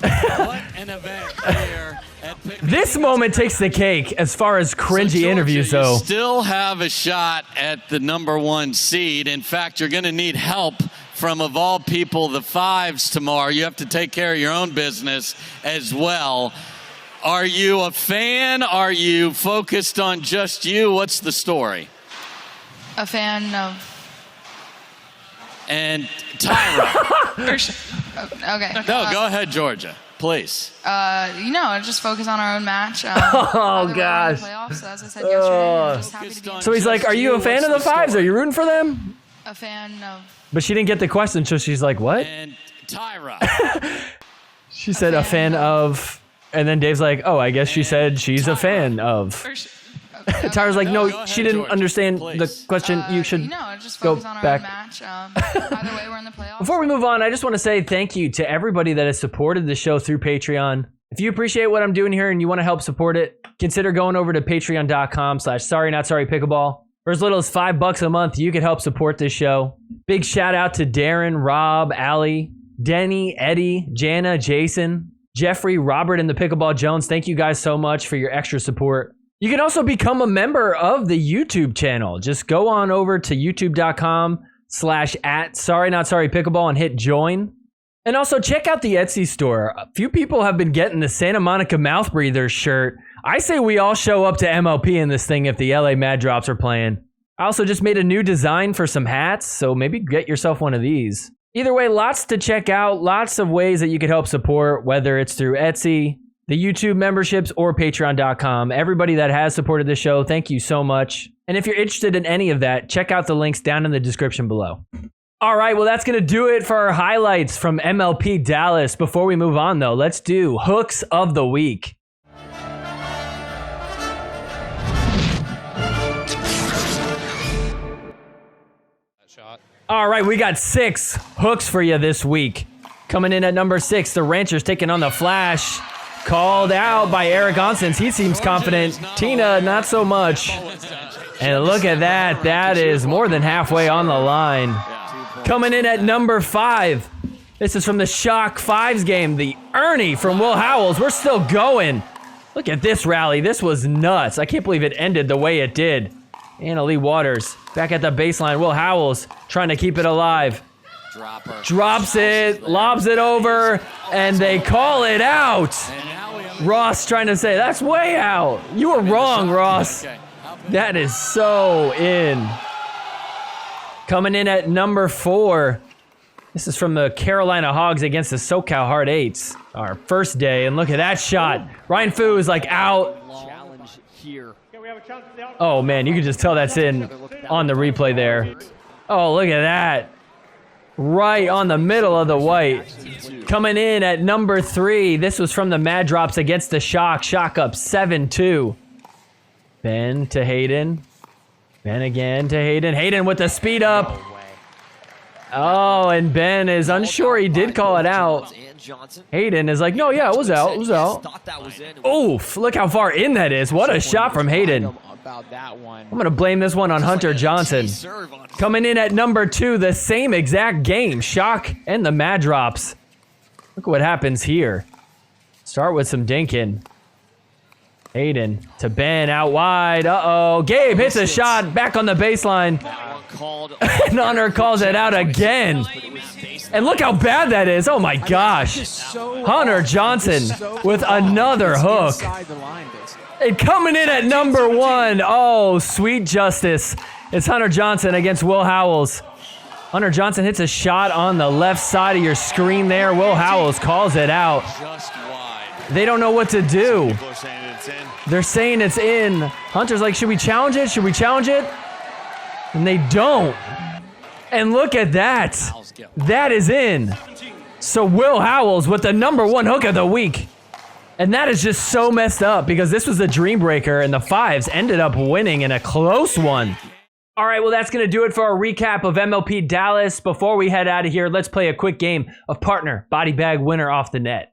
Speaker 8: what an event here at Pickleball.
Speaker 1: This moment takes the cake as far as cringy interviews, though.
Speaker 8: You still have a shot at the #1 seed. In fact, you're going to need help from, of all people, the Fives tomorrow. You have to take care of your own business as well. Are you a fan? Are you focused on just you? What's the story?
Speaker 9: A fan of...
Speaker 8: And Tyra.
Speaker 9: Okay.
Speaker 8: No, go ahead, Georgia, please.
Speaker 9: Just focus on our own match.
Speaker 1: Oh, gosh.
Speaker 9: Playoffs, as I said yesterday, I'm just happy to be
Speaker 1: So he's like, are you a fan of the Fives? Are you rooting for them?
Speaker 9: a fan of...
Speaker 1: But she didn't get the question, so she's like, what?
Speaker 8: And Tyra.
Speaker 1: She said a fan of... And then Dave's like, oh, I guess she said she's a fan of. Tyra's like, no, she didn't understand the question. You should
Speaker 9: just
Speaker 1: go
Speaker 9: focus on our
Speaker 1: back.
Speaker 9: own match. Either way, we're in the playoffs.
Speaker 1: Before we move on, I just want to say thank you to everybody that has supported the show through Patreon. If you appreciate what I'm doing here and you want to help support it, consider going over to patreon.com/sorrynotsorrypickleball. For as little as $5 a month, you can help support this show. Big shout out to Darren, Rob, Allie, Denny, Eddie, Jana, Jason, Jeffrey, Robert, and the Pickleball Jones. Thank you guys so much for your extra support. You can also become a member of the YouTube channel. Just go on over to youtube.com/@sorrynotsorrypickleball and hit join. And also check out the Etsy store. A few people have been getting the Santa Monica Mouth Breathers shirt. I say we all show up to MLP in this thing if the LA Mad Drops are playing. I also just made a new design for some hats, so maybe get yourself one of these. Either way, lots to check out, lots of ways that you could help support, whether it's through Etsy, the YouTube memberships, or patreon.com. Everybody that has supported this show, thank you so much. And if you're interested in any of that, check out the links down in the description below. All right, well, that's going to do it for our highlights from MLP Dallas. Before we move on, though, let's do Hooks of the Week. All right, we got 6 hooks for you this week. Coming in at number 6, the Ranchers taking on the Flash. Called out by Eric Onsens. He seems confident. Tina, not so much. And look at that. That is more than halfway on the line. Coming in at number 5. This is from the Shock Fives game. The Ernie from Will Howells. We're still going. Look at this rally. This was nuts. I can't believe it ended the way it did. Anna Leigh Waters back at the baseline. Will Howells trying to keep it alive. Drops it, lobs it over, and they call it out. Ross trying to say, that's way out. You were wrong, Ross. That is so in. Coming in at number 4. This is from the Carolina Hogs against the SoCal Hard Eights. Our first day, and look at that shot. Ryan Fu is like out.
Speaker 6: Challenge here.
Speaker 1: Oh man, you can just tell that's in on the replay there. Oh, look at that. Right on the middle of the white. Coming in at number 3. This was from the Mad Drops against the Shock. Shock up 7-2. Ben to Hayden. Ben again to Hayden. Hayden with the speed up. Oh, and Ben is unsure. He did call it out. Hayden is like, no, yeah, it was out. It was out. Oof, look how far in that is. What a shot from Hayden. I'm going to blame this one on Hunter Johnson. Coming in at number 2, the same exact game. Shock and the Mad Drops. Look what happens here. Start with some dinking. Hayden to Ben out wide. Uh-oh. Gabe hits a shot back on the baseline. And Hunter calls it out again. And look how bad that is. Oh my gosh. Hunter Johnson with another hook. And coming in at number 1. Oh, sweet justice. It's Hunter Johnson against Will Howells. Hunter Johnson hits a shot on the left side of your screen there. Will Howells calls it out. They don't know what to do. They're saying it's in. Hunter's like, should we challenge it? Should we challenge it? And they don't. And look at that. That is in. So Will Howells with the number 1 hook of the week. And that is just so messed up because this was a dream breaker and the Fives ended up winning in a close one. All right, well, that's going to do it for our recap of MLP Dallas. Before we head out of here, let's play a quick game of Partner Body Bag Winner Off the Net.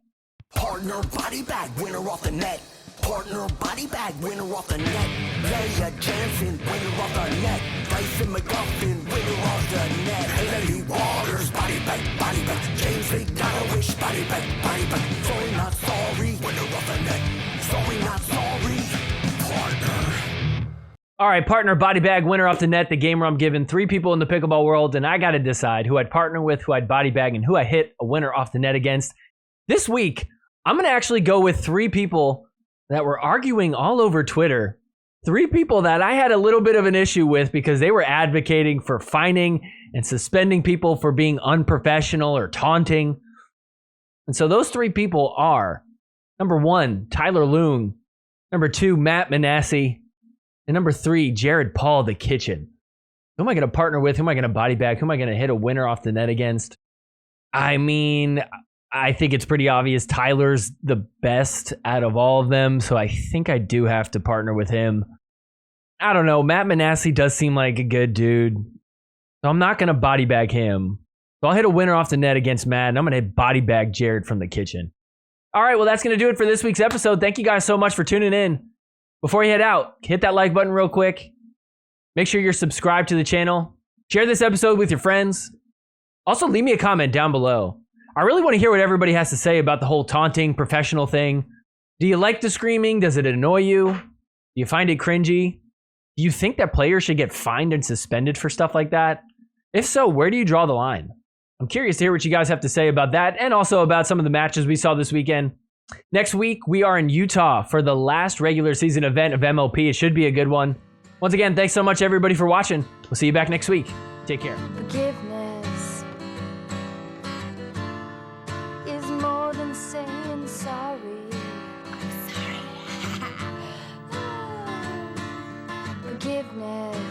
Speaker 3: Partner body bag winner off the net. Partner body bag winner off the net. Leigh Jansen winner off the net. Tyson McGuffin winner off the net. Leigh Waters body bag. James McDonald body bag. Sorry not sorry winner off the net. Sorry not sorry. Partner.
Speaker 1: All right, Partner Body Bag Winner Off the Net, the game where I'm giving 3 people in the pickleball world, and I got to decide who I'd partner with, who I'd body bag, and who I hit a winner off the net against. This week, I'm going to actually go with 3 people that were arguing all over Twitter. 3 people that I had a little bit of an issue with because they were advocating for fining and suspending people for being unprofessional or taunting. And so those 3 people are, number 1, Tyler Loong, number 2, Matt Manassi, and number 3, Jared Paul, the Kitchen. Who am I going to partner with? Who am I going to body bag? Who am I going to hit a winner off the net against? I mean, I think it's pretty obvious Tyler's the best out of all of them, so I think I do have to partner with him. I don't know. Matt Manassi does seem like a good dude, so I'm not going to body bag him. So I'll hit a winner off the net against Matt, and I'm going to hit body bag Jared from the Kitchen. All right, well, that's going to do it for this week's episode. Thank you guys so much for tuning in. Before you head out, hit that like button real quick. Make sure you're subscribed to the channel. Share this episode with your friends. Also, leave me a comment down below. I really want to hear what everybody has to say about the whole taunting professional thing. Do you like the screaming? Does it annoy you? Do you find it cringy? Do you think that players should get fined and suspended for stuff like that? If so, where do you draw the line? I'm curious to hear what you guys have to say about that and also about some of the matches we saw this weekend. Next week, we are in Utah for the last regular season event of MLP. It should be a good one. Once again, thanks so much, everybody, for watching. We'll see you back next week. Take care.
Speaker 2: Forgiveness is more than saying sorry. I'm sorry. Forgiveness